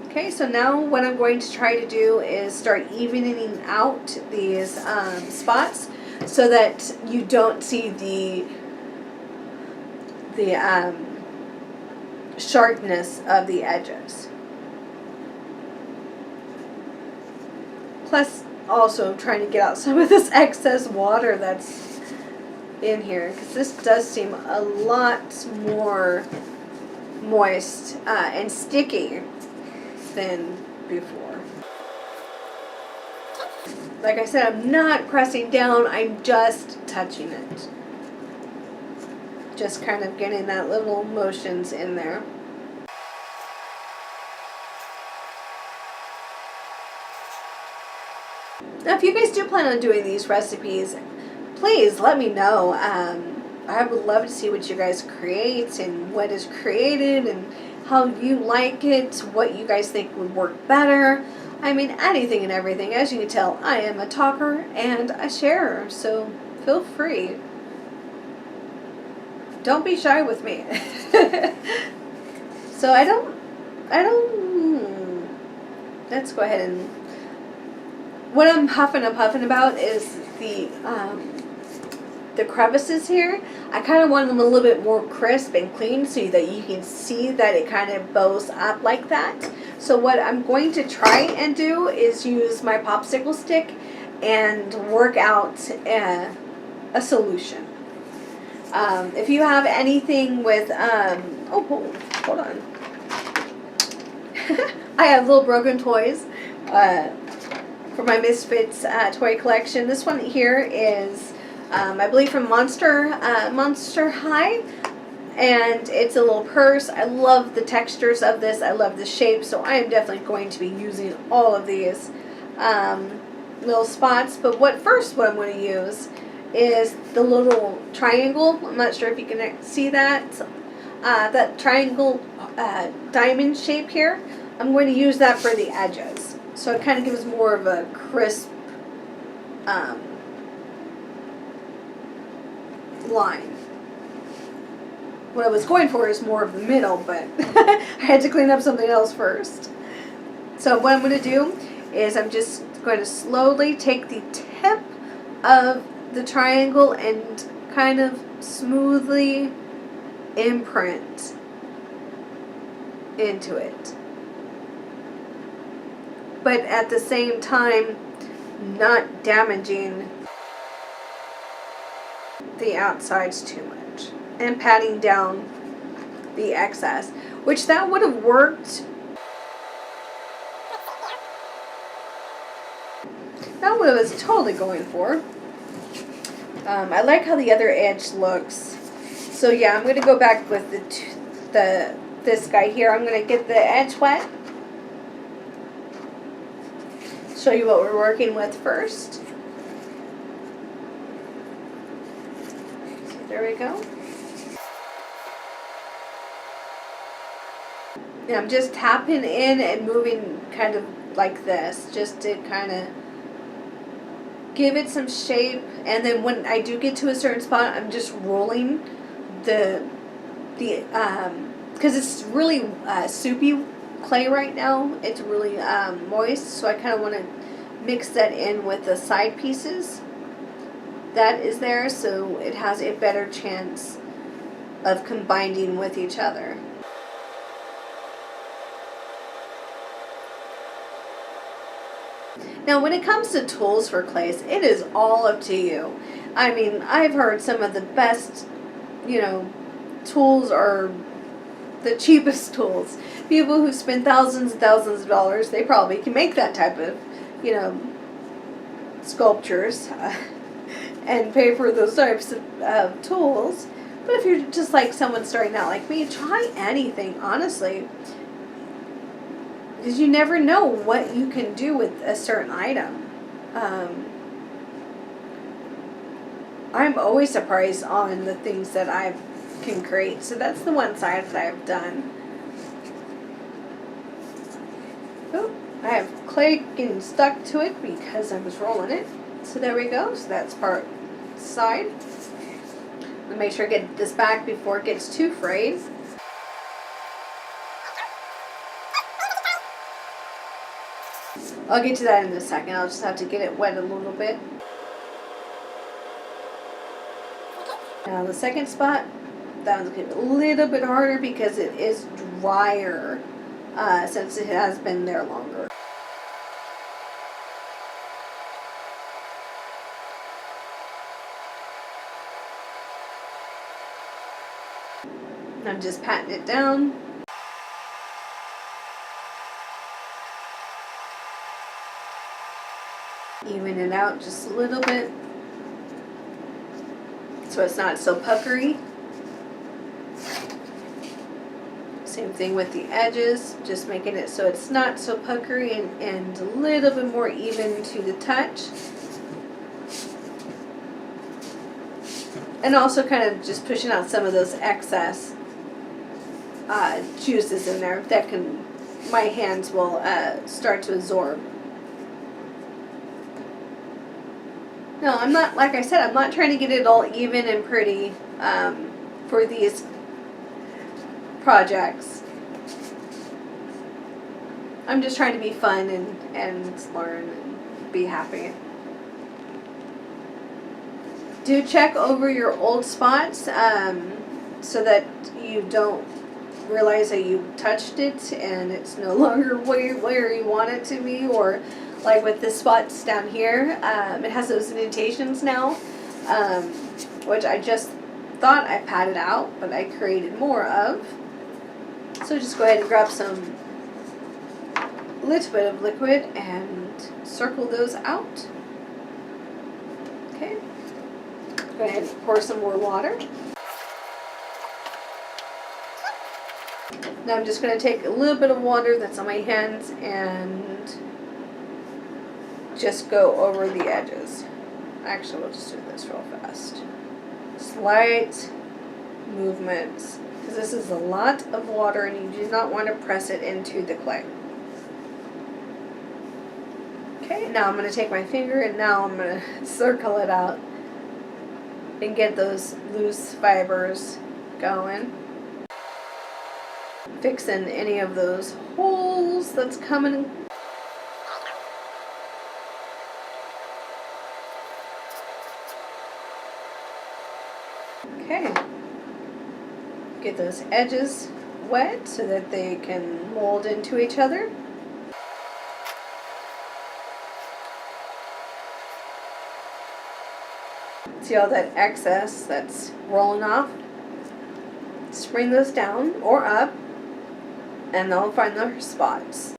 Okay, so now what I'm going to try to do is start evening out these spots so that you don't see the sharpness of the edges. Plus, also trying to get out some of this excess water that's in here, because this does seem a lot more moist and sticky than before. Like I said, I'm not pressing down, I'm just touching it. Just kind of getting that little motions in there. Now, if you guys do plan on doing these recipes, please let me know. I would love to see what you guys create and what is created and how you like it, what you guys think would work better. I mean, anything and everything. As you can tell, I am a talker and a sharer, so feel free. Don't be shy with me. So let's go ahead and, what I'm huffing and puffing about is the crevices here. I kind of want them a little bit more crisp and clean so that you can see that it kind of bows up like that. So what I'm going to try and do is use my popsicle stick and work out a solution. If you have anything with, hold on. I have little broken toys for my Misfits toy collection. This one here is, I believe, from Monster High, and it's a little purse. I love the textures of this. I love the shape, so I am definitely going to be using all of these little spots. But what I'm going to use is the little triangle. I'm not sure if you can see that. That triangle diamond shape here. I'm going to use that for the edges. So it kind of gives more of a crisp line. What I was going for is more of the middle, but I had to clean up something else first. So what I'm going to do is I'm just going to slowly take the tip of the triangle and kind of smoothly imprint into it. But at the same time, not damaging the outsides too much. And patting down the excess. Which that would have worked. Not what I was totally going for. I like how the other edge looks. So yeah, I'm going to go back with this guy here. I'm going to get the edge wet. Show you what we're working with first. So there we go. And I'm just tapping in and moving kind of like this, just to kind of give it some shape. And then when I do get to a certain spot, I'm just rolling the because it's really soupy clay right now. It's really moist, so I kind of want to mix that in with the side pieces that is there, so it has a better chance of combining with each other. Now, when it comes to tools for clays, it is all up to you. I mean, I've heard some of the best, tools are the cheapest tools. People who spend thousands and thousands of dollars, they probably can make that type of, sculptures and pay for those types of tools. But if you're just like someone starting out like me, try anything, honestly. Because you never know what you can do with a certain item. I'm always surprised on the things that I can create. So that's the one side that I've done. Oh, I have clay getting stuck to it because I was rolling it. So there we go. So that's part side. I'll make sure I get this back before it gets too frayed. I'll get to that in a second. I'll just have to get it wet a little bit. Now the second spot, that one's going to be a little bit harder because it is drier since it has been there longer. I'm just patting it down. Even it out just a little bit so it's not so puckery. Same thing with the edges, just making it so it's not so puckery and a little bit more even to the touch. And also kind of just pushing out some of those excess juices in there that my hands will start to absorb. No, I'm not, like I said, I'm not trying to get it all even and pretty for these projects. I'm just trying to be fun and learn and be happy. Do check over your old spots so that you don't realize that you touched it and it's no longer where you want it to be, or like with the spots down here, it has those indentations now, which I just thought I patted out, but I created more of. So just go ahead and grab some little bit of liquid and circle those out. Okay. Go ahead and pour some more water. Now I'm just going to take a little bit of water that's on my hands and just go over the edges. Actually, we'll just do this real fast. Slight movements, because this is a lot of water and you do not want to press it into the clay. Okay, now I'm going to take my finger and now I'm going to circle it out and get those loose fibers going. Fixing any of those holes that's coming. Okay, get those edges wet so that they can mold into each other. See all that excess that's rolling off? Just bring those down or up and they'll find their spots.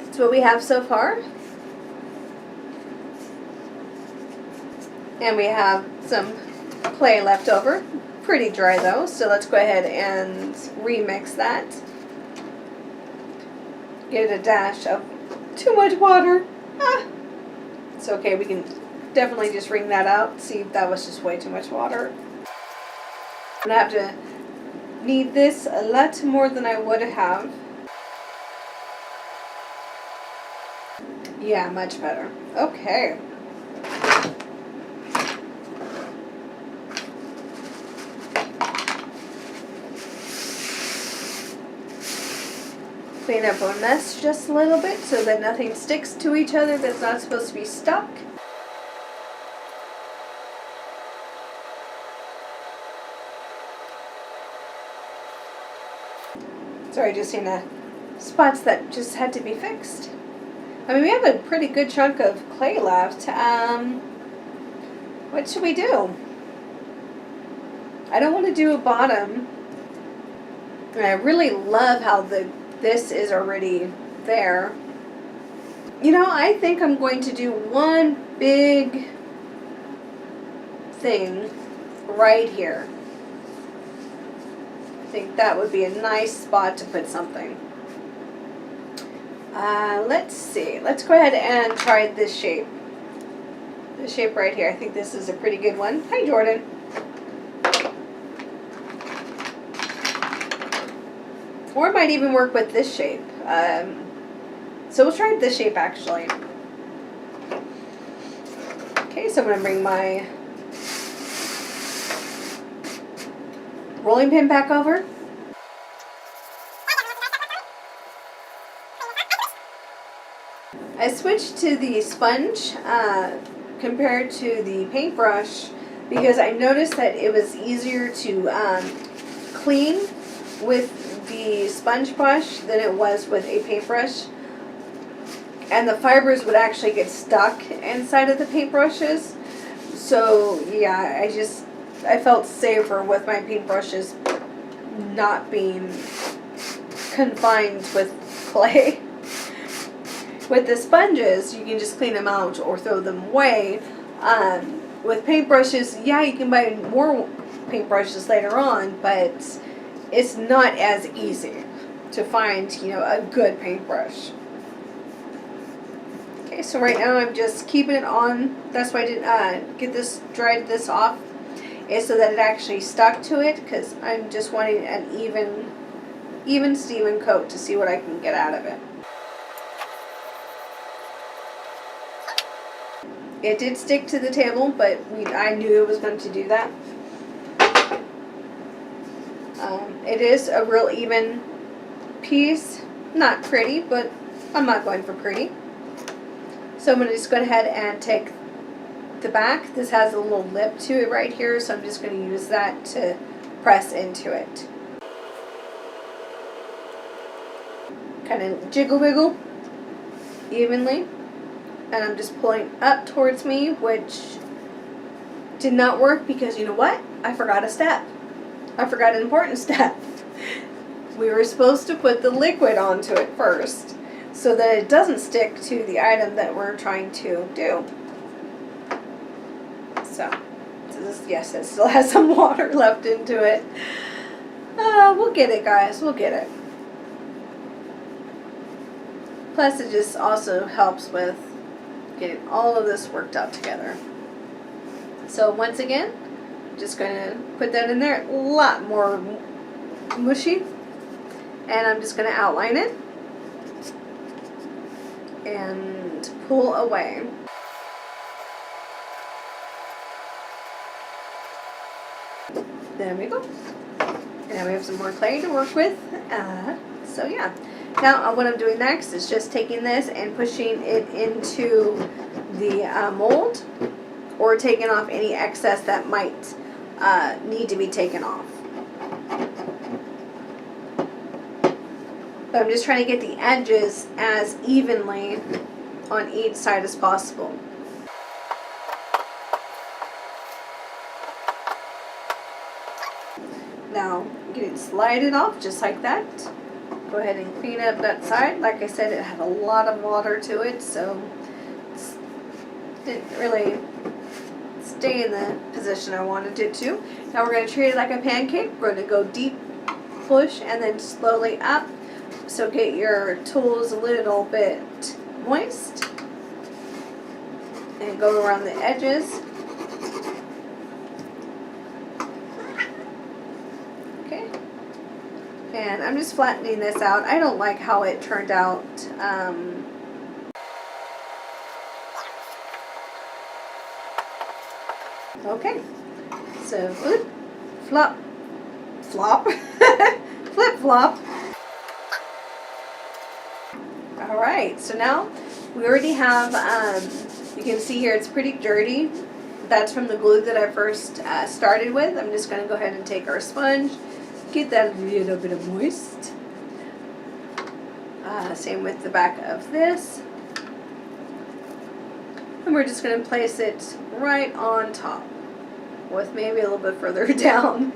That's what we have so far. And we have some clay left over. Pretty dry though, so let's go ahead and remix that. Get a dash of too much water. It's okay, we can definitely just wring that out. See if that was just way too much water. I'm gonna have to knead this a lot more than I would have. Yeah, much better. Okay. Clean up our mess just a little bit so that nothing sticks to each other that's not supposed to be stuck. Sorry, just seen spots that just had to be fixed. I mean, we have a pretty good chunk of clay left. What should we do? I don't want to do a bottom. And I really love how this is already there. You know, I think I'm going to do one big thing right here. I think that would be a nice spot to put something. Let's see. Let's go ahead and try this shape. This shape right here. I think this is a pretty good one. Hi, Jordan. Or it might even work with this shape. So we'll try this shape actually. Okay, so I'm going to bring my rolling pin back over. I switched to the sponge compared to the paintbrush because I noticed that it was easier to clean with the sponge brush than it was with a paintbrush. And the fibers would actually get stuck inside of the paintbrushes. So yeah, I felt safer with my paintbrushes not being confined with clay. With the sponges, you can just clean them out or throw them away. With paintbrushes, yeah, you can buy more paintbrushes later on, but it's not as easy to find, you know, a good paintbrush. Okay, so right now I'm just keeping it on. That's why I didn't dried this off, is so that it actually stuck to it, because I'm just wanting an even Steven coat to see what I can get out of it. It did stick to the table, but I knew it was going to do that. It is a real even piece. Not pretty, but I'm not going for pretty. So I'm going to just go ahead and take the back. This has a little lip to it right here, so I'm just going to use that to press into it. Kind of jiggle wiggle evenly. And I'm just pulling up towards me, which did not work because, you know what? I forgot a step. I forgot an important step. We were supposed to put the liquid onto it first so that it doesn't stick to the item that we're trying to do. So this, yes, it still has some water left into it. We'll get it, guys. We'll get it. Plus, it just also helps with getting all of this worked out together. So once again, just going to put that in there, a lot more mushy, and I'm just going to outline it and pull away. There we go. And now we have some more clay to work with. So yeah. Now what I'm doing next is just taking this and pushing it into the mold, or taking off any excess that might need to be taken off. But I'm just trying to get the edges as evenly on each side as possible. Now you can slide it off just like that. Go ahead and clean up that side. Like I said, it had a lot of water to it, so it didn't really stay in the position I wanted it to. Now we're going to treat it like a pancake. We're going to go deep push and then slowly up. So get your tools a little bit moist and go around the edges. Okay. And I'm just flattening this out. I don't like how it turned out. Okay, so flip, flop, flop, flip, flop. All right, so now we already have, you can see here it's pretty dirty. That's from the glue that I first started with. I'm just going to go ahead and take our sponge, get that a little bit of moist. Same with the back of this. And we're just going to place it right on top with maybe a little bit further down.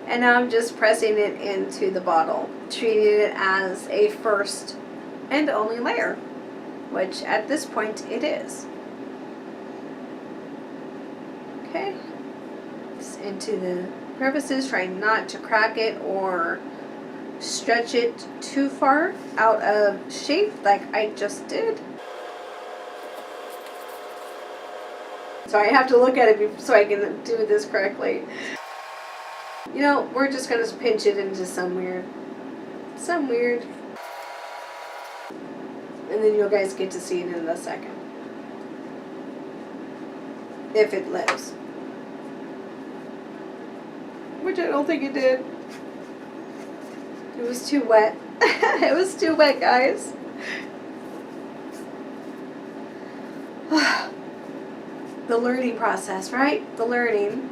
And now I'm just pressing it into the bottle, treating it as a first and only layer, which at this point it is. Okay, just into the crevices, trying not to crack it or stretch it too far out of shape like I just did. So I have to look at it so I can do this correctly. You know, we're just going to pinch it into some weird, and then you guys get to see it in a second. If it lives. Which I don't think it did. It was too wet. It was too wet, guys. The learning process, right? The learning.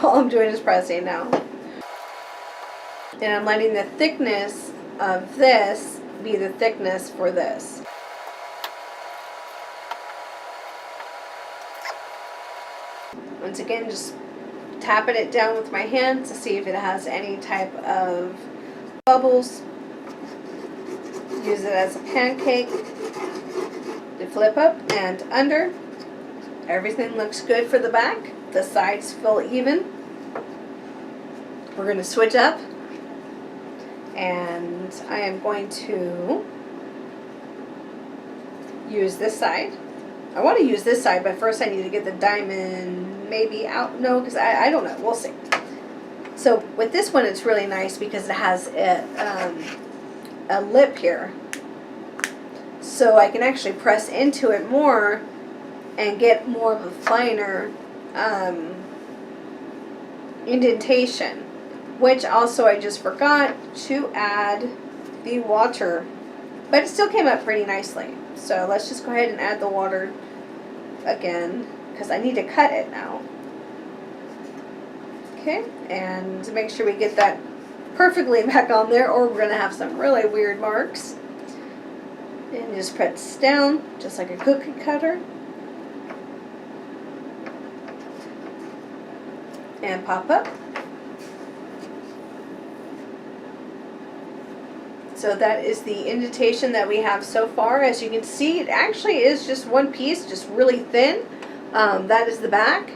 All I'm doing is pressing now. And I'm letting the thickness of this be the thickness for this. Once again, just tapping it down with my hand to see if it has any type of bubbles. Use it as a pancake to flip up and under. Everything looks good for the back. The sides feel even. We're going to switch up, and I am going to use this side. I want to use this side, but first I need to get the diamond maybe out. No, because I don't know. We'll see. So with this one, it's really nice because it has a lip here. So I can actually press into it more and get more of a finer indentation. Which also I just forgot to add the water. But it still came up pretty nicely. So let's just go ahead and add the water again, because I need to cut it now. Okay, and to make sure we get that perfectly back on there, or we're going to have some really weird marks. And just press down, just like a cookie cutter. And pop up. So that is the indentation that we have so far. As you can see, it actually is just one piece, just really thin. That is the back.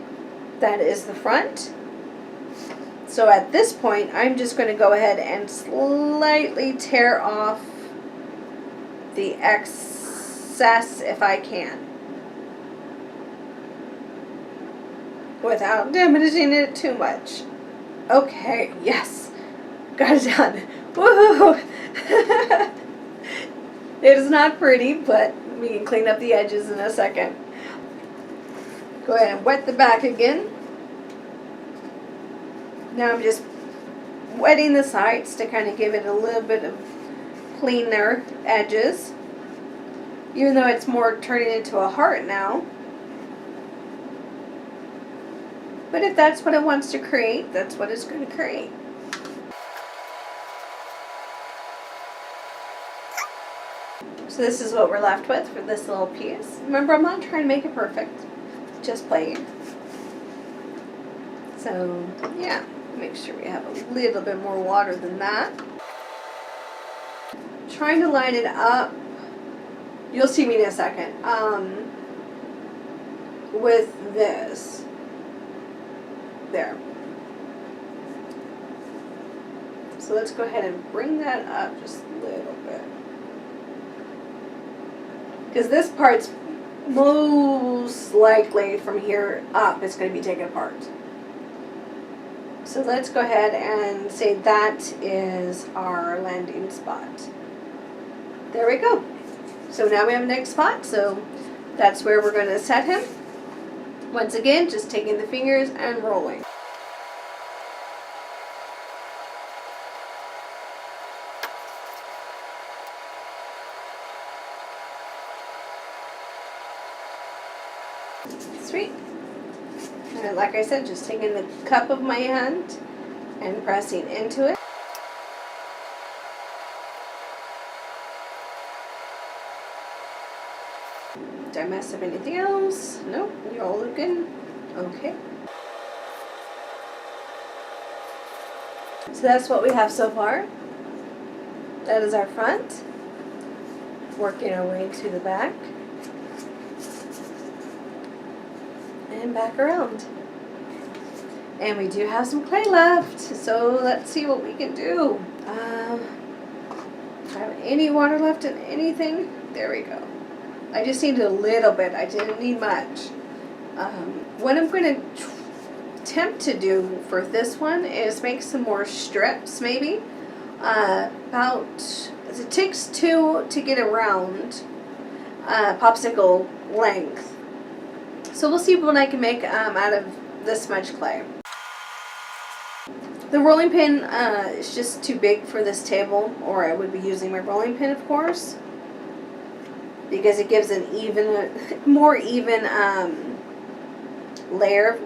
That is the front. So at this point, I'm just going to go ahead and slightly tear off the excess if I can, without diminishing it too much. Okay, yes, got it done. Woohoo! It is not pretty, but we can clean up the edges in a second. Go ahead and wet the back again. Now I'm just wetting the sides to kind of give it a little bit of cleaner edges, even though it's more turning into a heart now. But if that's what it wants to create, that's what it's going to create. So this is what we're left with for this little piece. Remember, I'm not trying to make it perfect, just playing. So yeah, make sure we have a little bit more water than that. Trying to line it up. You'll see me in a second. With this. There. So let's go ahead and bring that up just a little bit. Because this part's most likely from here up it's going to be taken apart. So let's go ahead and say that is our landing spot. There we go. So now we have a next spot, so that's where we're going to set him. Once again, just taking the fingers and rolling. Sweet. And like I said, just taking the cup of my hand and pressing into it. Did I mess up anything else? Nope, you're all looking okay. So that's what we have so far. That is our front. Working our way to the back. And back around. And we do have some clay left, so let's see what we can do. Do I have any water left in anything? There we go. I just needed a little bit. I didn't need much. What I'm going to attempt to do for this one is make some more strips, maybe. It takes 2 to get around popsicle length. So we'll see what I can make out of this much clay. The rolling pin is just too big for this table, or I would be using my rolling pin, of course, because it gives an more even layer.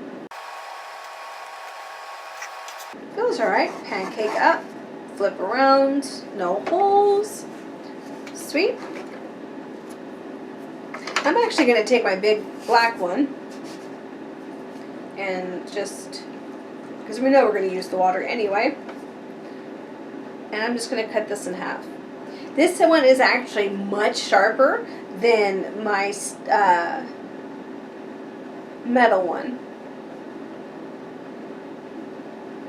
Feels alright. Pancake up, flip around, no holes. Sweet. I'm actually going to take my big black one and just, because we know we're going to use the water anyway, and I'm just going to cut this in half. This one is actually much sharper than my metal one,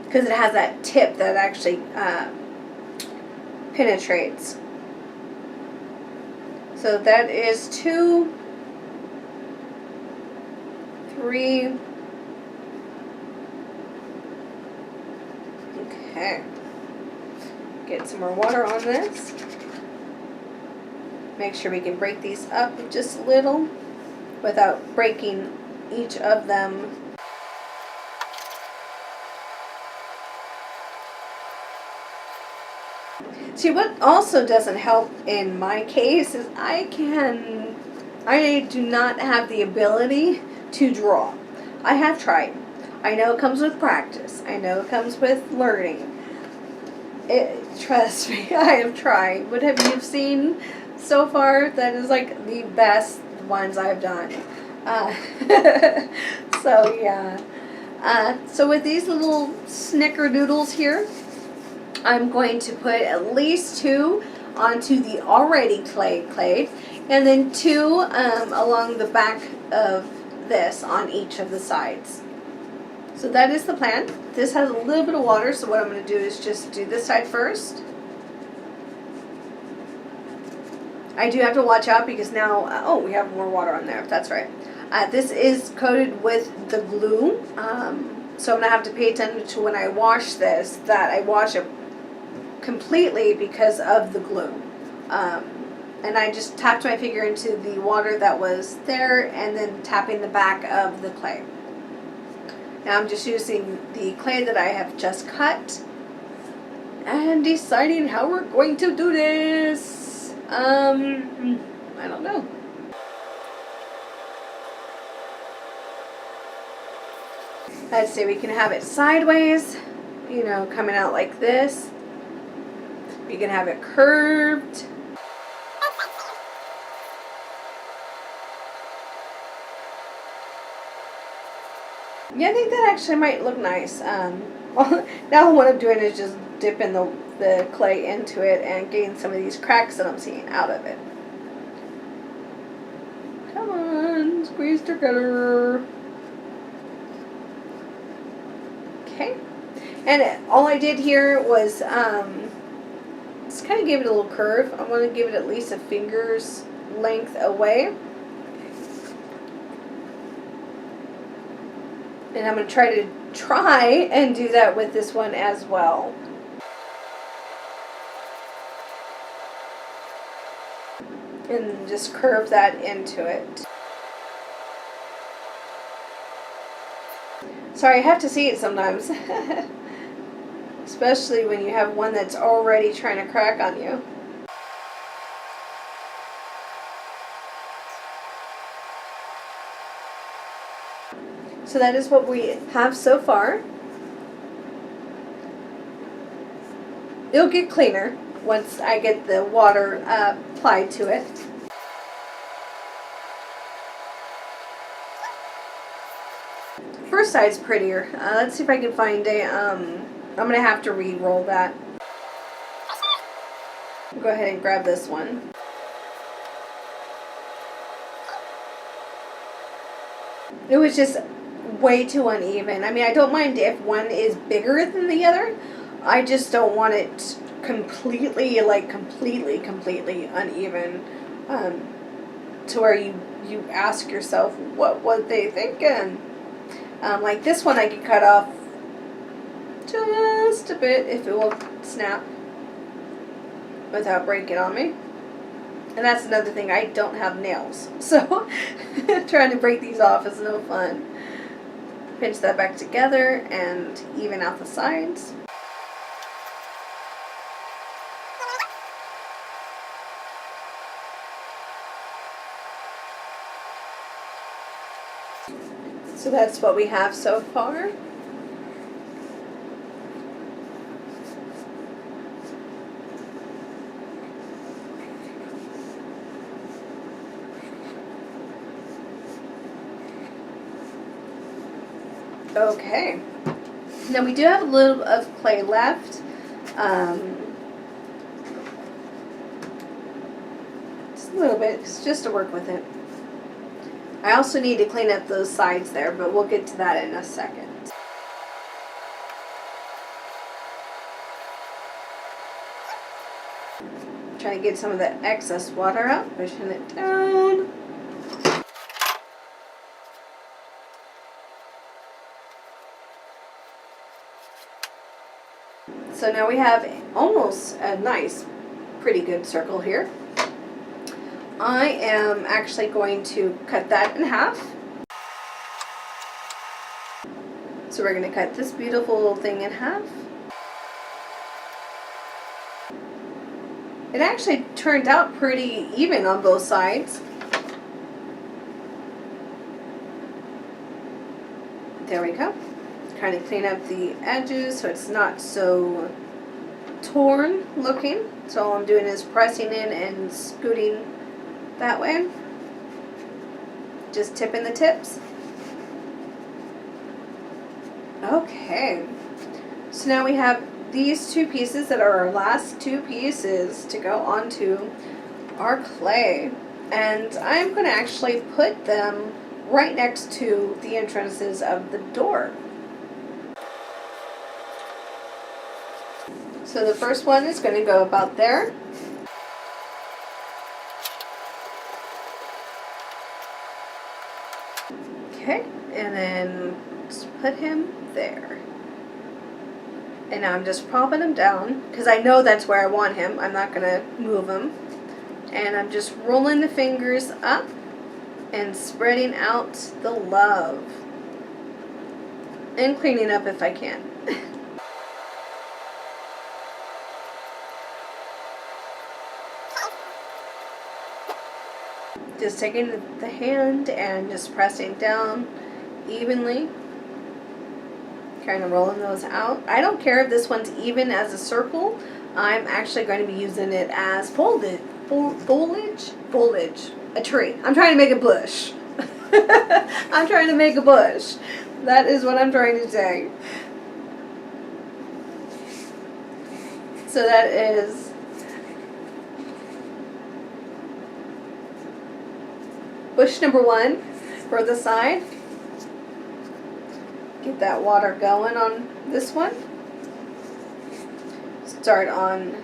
because it has that tip that actually penetrates. So that is 2, 3. Okay. Get some more water on this. Make sure we can break these up just a little without breaking each of them. See, what also doesn't help in my case is I do not have the ability to draw. I have tried. I know it comes with practice. I know it comes with learning. Trust me, I have tried. What have you seen so far? That is like the best ones I've done. So yeah. So with these little snickerdoodles here, I'm going to put at least 2 onto the already clayed, and then 2 along the back of this on each of the sides. So that is the plan. This has a little bit of water, so what I'm going to do is just do this side first. I do have to watch out because now, oh, we have more water on there. That's right. This is coated with the glue, so I'm going to have to pay attention to when I wash this, that I wash it completely because of the glue. And I just tapped my finger into the water that was there and then tapping the back of the clay. Now I'm just using the clay that I have just cut and deciding how we're going to do this. I don't know. Let's see, we can have it sideways, you know, coming out like this. We can have it curved. Yeah, I think that actually might look nice. Well, now what I'm doing is just dipping the clay into it and getting some of these cracks that I'm seeing out of it. Come on, squeeze together. Okay. And all I did here was just kind of give it a little curve. I want to give it at least a finger's length away. And I'm going to try and do that with this one as well. and just curve that into it. Sorry, I have to see it sometimes. Especially when you have one that's already trying to crack on you. So that is what we have so far. It'll get cleaner once I get the water applied to it. First side's prettier. Let's see if I can find a, I'm going to have to re-roll that. Go ahead and grab this one. It was just way too uneven. I mean, I don't mind if one is bigger than the other. I just don't want it completely, like completely uneven, to where you ask yourself, what was they thinking? Like this one I could cut off just a bit if it will snap without breaking on me. And that's another thing, I don't have nails, so trying to break these off is no fun. Pinch that back together and even out the sides. So that's what we have so far. Okay. Now we do have a little of clay left. Just a little bit, just to work with it. I also need to clean up those sides there, but we'll get to that in a second. Trying to get some of the excess water out, pushing it down. So now we have almost a nice, pretty good circle here. I am actually going to cut that in half. So we're going to cut this beautiful little thing in half. It actually turned out pretty even on both sides. There we go. Kind of clean up the edges so it's not so torn looking. So all I'm doing is pressing in and scooting that way. Just tipping the tips. Okay. So now we have these two pieces that are our last two pieces to go onto our clay. And I'm going to actually put them right next to the entrances of the door. So the first one is going to go about there. Okay, and then just put him there. And now I'm just propping him down because I know that's where I want him. I'm not going to move him. And I'm just rolling the fingers up and spreading out the love. And cleaning up if I can. Just taking the hand and just pressing down evenly. Kind of rolling those out. I don't care if this one's even as a circle. I'm actually going to be using it as foliage. A tree. I'm trying to make a bush. I'm trying to make a bush. That is what I'm trying to say. So that is bush number one for the side. Get that water going on this one. Start on,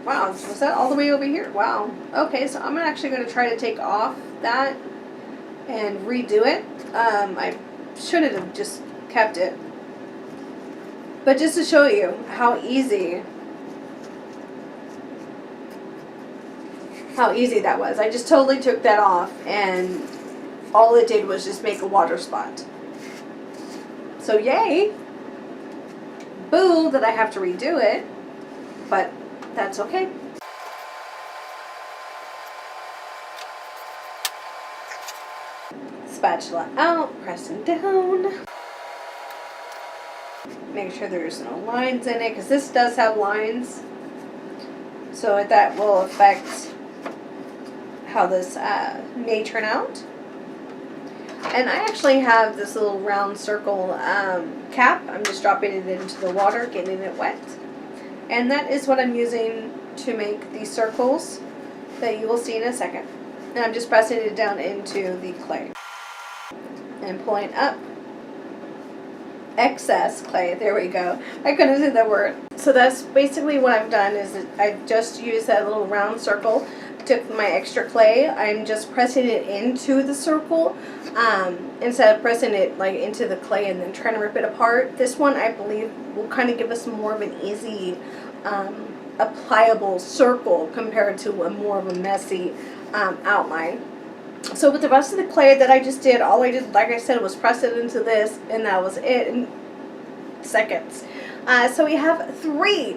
wow, was that all the way over here? Wow. Okay, so I'm actually going to try to take off that and redo it. I should have just kept it. But just to show you how easy how easy that was. I just totally took that off, and all it did was just make a water spot. So yay! Boo that I have to redo it, but that's okay. Spatula out, pressing down. Make sure there's no lines in it, because this does have lines. So that will affect how this may turn out. And I actually have this little round circle cap. I'm just dropping it into the water, getting it wet. And that is what I'm using to make these circles that you will see in a second. And I'm just pressing it down into the clay. And pulling up excess clay. There we go. I couldn't say that word. So that's basically what I've done, is that I've just used that little round circle. Took my extra clay. I'm just pressing it into the circle instead of pressing it like into the clay and then trying to rip it apart. This one, I believe, will kind of give us more of an easy a pliable circle compared to a more of a messy outline. So with the rest of the clay that I just did, all I did, like I said, was press it into this, and that was it in seconds. So we have three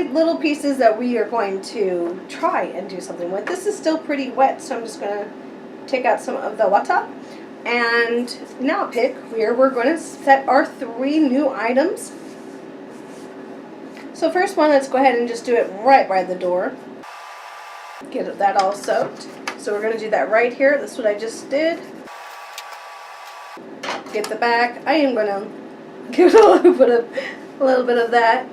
little pieces that we are going to try and do something with. This is still pretty wet, so I'm just going to take out some of the water and now pick where we're going to set our 3 new items. So first one, let's go ahead and just do it right by the door. Get that all soaked. So we're going to do that right here. That's what I just did. Get the back. I am going to give it a little bit of that.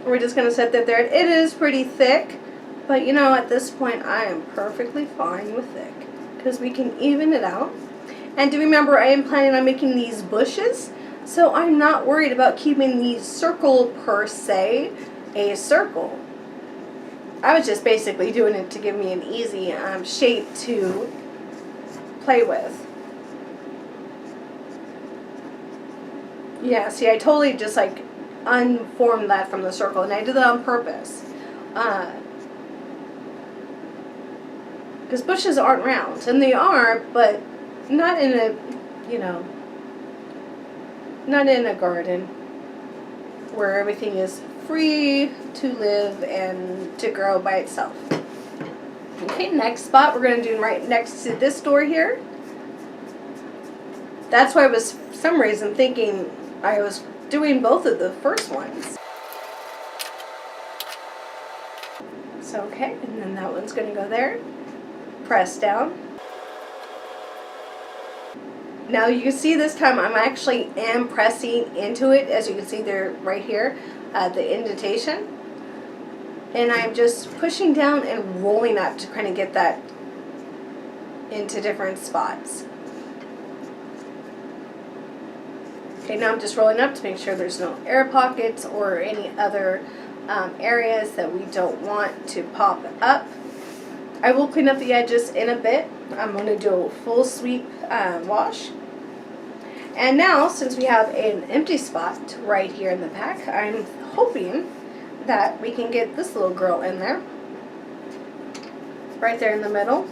We're just going to set that there. It is pretty thick, but you know, at this point I am perfectly fine with thick because we can even it out. And do remember, I am planning on making these bushes, so I'm not worried about keeping the circle per se a circle. I was just basically doing it to give me an easy shape to play with. Yeah, see, I totally just like unformed that from the circle, and I did that on purpose. Because bushes aren't round, and they are, but not in a, you know, not in a garden where everything is free to live and to grow by itself. Okay, next spot we're going to do right next to this door here. That's why I was, for some reason, thinking I was doing both of the first ones. So okay, and then that one's going to go there. Press down. Now you can see this time I'm actually am pressing into it, as you can see there right here, the indentation. And I'm just pushing down and rolling up to kind of get that into different spots. Okay, now I'm just rolling up to make sure there's no air pockets or any other areas that we don't want to pop up. I will clean up the edges in a bit. I'm going to do a full sweep wash. And now, since we have an empty spot right here in the back, I'm hoping that we can get this little girl in there. Right there in the middle.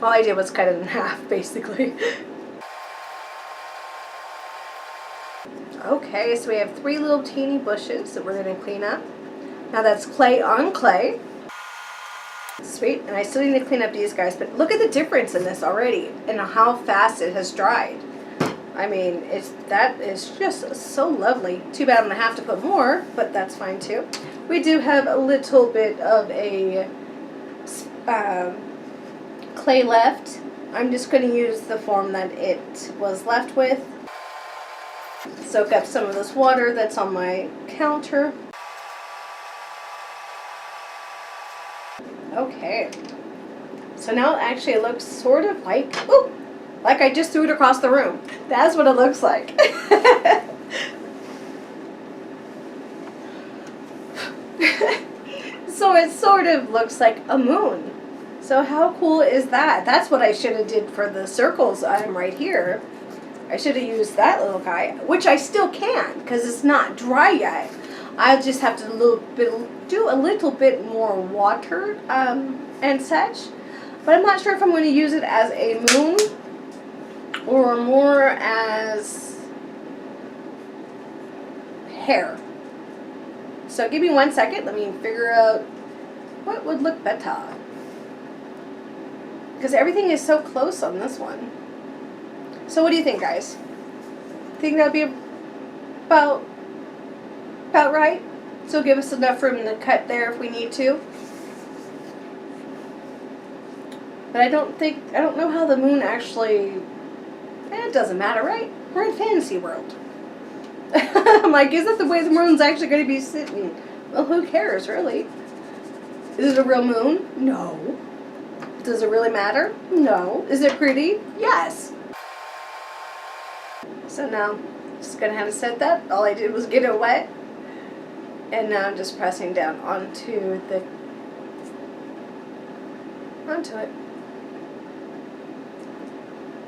All I did was cut it in half, basically. Okay, so we have 3 little teeny bushes that we're going to clean up. Now that's clay on clay. Sweet, and I still need to clean up these guys, but look at the difference in this already and how fast it has dried. I mean, that is just so lovely. Too bad I'm going to have to put more, but that's fine too. We do have a little bit of a clay left. I'm just going to use the form that it was left with. Soak up some of this water that's on my counter. Okay. So now actually it looks sort of like, ooh, like I just threw it across the room. That's what it looks like. So it sort of looks like a moon. So how cool is that? That's what I should have did for the circles right here. I should have used that little guy, which I still can because it's not dry yet. I'll just have to do a little bit more water and such. But I'm not sure if I'm going to use it as a moon or more as hair. So give me 1 second. Let me figure out what would look better. Because everything is so close on this one. So what do you think, guys? Think that'll be about right? So give us enough room to cut there if we need to. But I don't know how the moon actually, it doesn't matter, right? We're in fantasy world. I'm like, is that the way the moon's actually going to be sitting? Well, who cares, really? Is it a real moon? No. Does it really matter? No. Is it pretty? Yes. So now, just going to have to set that. All I did was get it wet. And now I'm just pressing down onto it.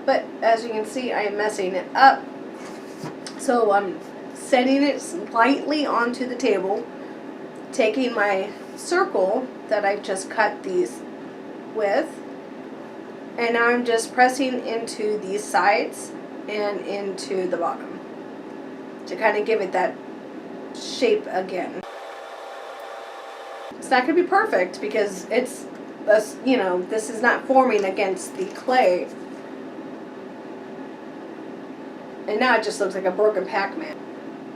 But as you can see, I am messing it up. So I'm setting it slightly onto the table, taking my circle that I just cut these with, and now I'm just pressing into these sides and into the bottom to kind of give it that shape again. It's not going to be perfect because it's, you know, this is not forming against the clay. And now it just looks like a broken Pac-Man.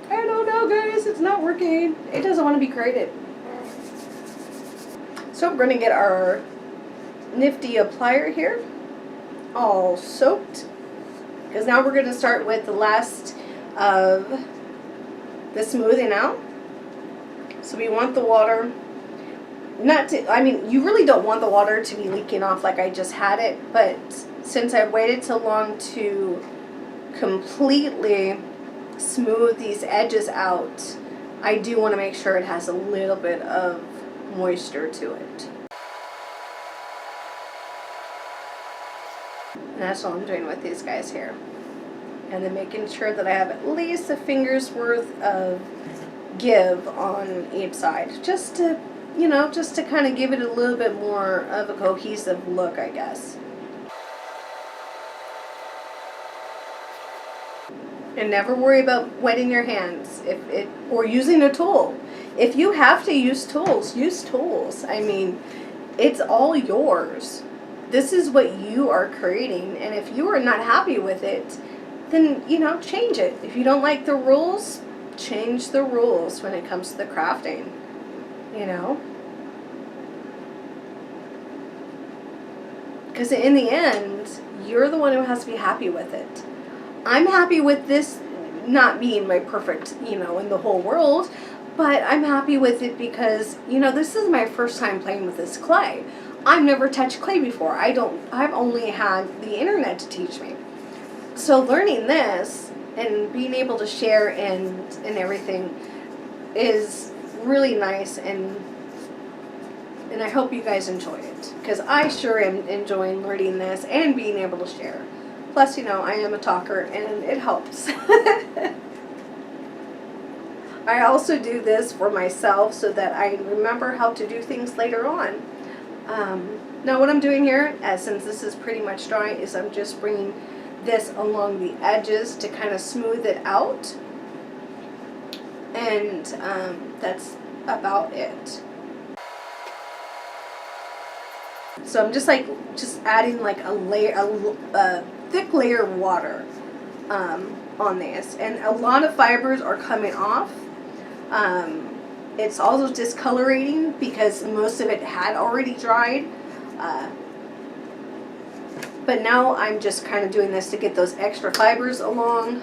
I don't know, guys. It's not working. It doesn't want to be created. So we're going to get our nifty applier here all soaked. Because now we're going to start with the last of the smoothing out. So we want the water not to, I mean, you really don't want the water to be leaking off like I just had it. But since I waited so long to completely smooth these edges out, I do want to make sure it has a little bit of moisture to it. And that's what I'm doing with these guys here. And then making sure that I have at least a finger's worth of give on each side. Just to, you know, just to kind of give it a little bit more of a cohesive look, I guess. And never worry about wetting your hands or using a tool. If you have to use tools, use tools. I mean, it's all yours. This is what you are creating, and if you are not happy with it, then, you know, change it. If you don't like the rules, change the rules when it comes to the crafting, you know? Because in the end, you're the one who has to be happy with it. I'm happy with this not being my perfect, you know, in the whole world, but I'm happy with it because, you know, this is my first time playing with this clay. I've never touched clay before. I've only had the internet to teach me. So learning this and being able to share and everything is really nice, and I hope you guys enjoy it, because I sure am enjoying learning this and being able to share. Plus, you know, I am a talker and it helps. I also do this for myself so that I remember how to do things later on. Now what I'm doing here, since this is pretty much dry, is I'm just bringing this along the edges to kind of smooth it out. And that's about it. So I'm just adding like a layer, a thick layer of water on this, and a lot of fibers are coming off. It's also discolorating because most of it had already dried. But now I'm just kind of doing this to get those extra fibers along.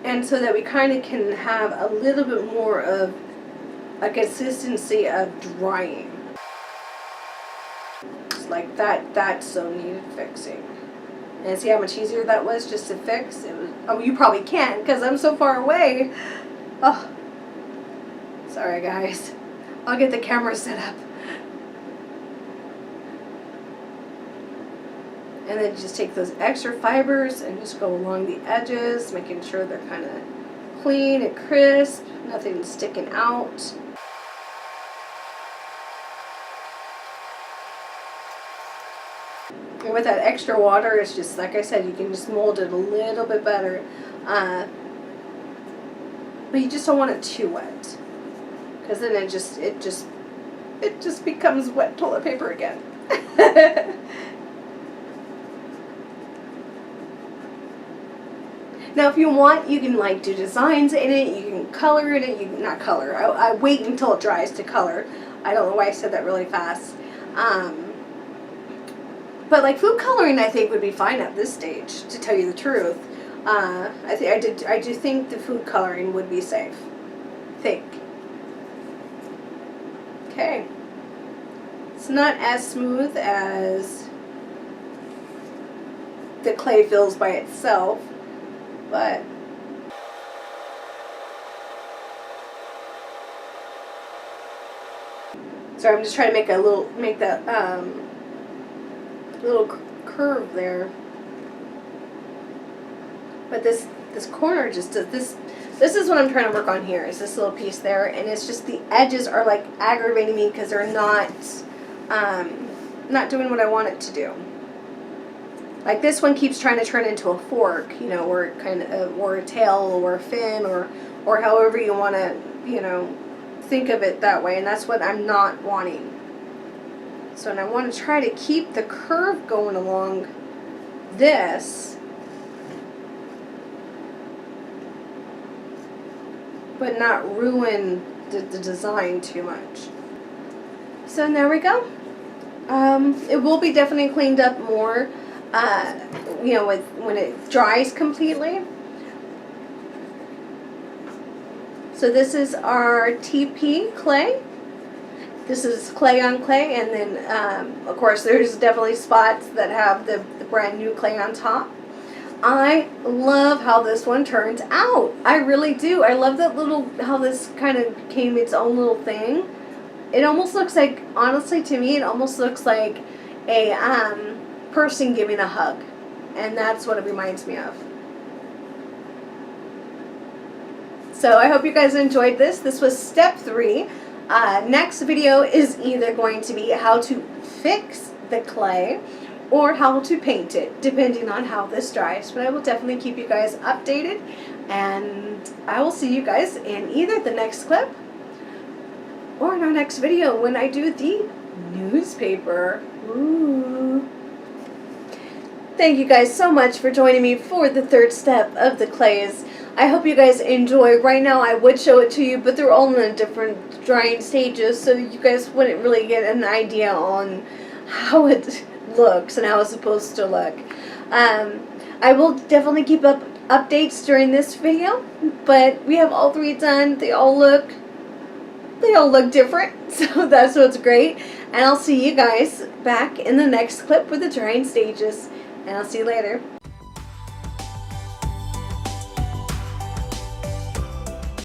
And so that we kind of can have a little bit more of a consistency of drying. It's like that so needed fixing. And see how much easier that was just to fix? It was, oh, you probably can't because I'm so far away. Oh, sorry guys. I'll get the camera set up. And then just take those extra fibers and just go along the edges, making sure they're kind of clean and crisp, nothing sticking out. And with that extra water, it's just, like I said, you can just mold it a little bit better. But you just don't want it too wet, because then it just becomes wet toilet paper again. Now, if you want, you can like do designs in it. You can color in it. You can not color. I wait until it dries to color. I don't know why I said that really fast. But like food coloring, I think would be fine at this stage. To tell you the truth, I do think the food coloring would be safe. Okay. It's not as smooth as the clay feels by itself. But sorry, I'm just trying to make that little curve there. But this corner just does this. This is what I'm trying to work on here. Is this little piece there, and it's just the edges are like aggravating me because they're not doing what I want it to do. Like this one keeps trying to turn into a fork, you know, or kind of, or a tail, or a fin, or however you want to, you know, think of it that way. And that's what I'm not wanting. So, and I want to try to keep the curve going along this, but not ruin the design too much. So there we go. It will be definitely cleaned up more. You know, when it dries completely. So this is our TP clay. This is clay on clay, and then of course there's definitely spots that have the brand new clay on top. I love how this one turns out. I really do. I love that little, how this kind of became its own little thing. It almost looks like, honestly to me, it almost looks like a person giving a hug, and that's what it reminds me of. So I hope you guys enjoyed this. This was step 3. Next video is either going to be how to fix the clay or how to paint it, depending on how this dries. But I will definitely keep you guys updated, and I will see you guys in either the next clip or in our next video when I do the newspaper. Ooh. Thank you guys so much for joining me for the 3rd step of the clays. I hope you guys enjoy. Right now I would show it to you, but they're all in different drying stages, so you guys wouldn't really get an idea on how it looks and how it's supposed to look. I will definitely keep up updates during this video, but we have all 3 done. They all look different, so that's what's great. And I'll see you guys back in the next clip with the drying stages. And I'll see you later.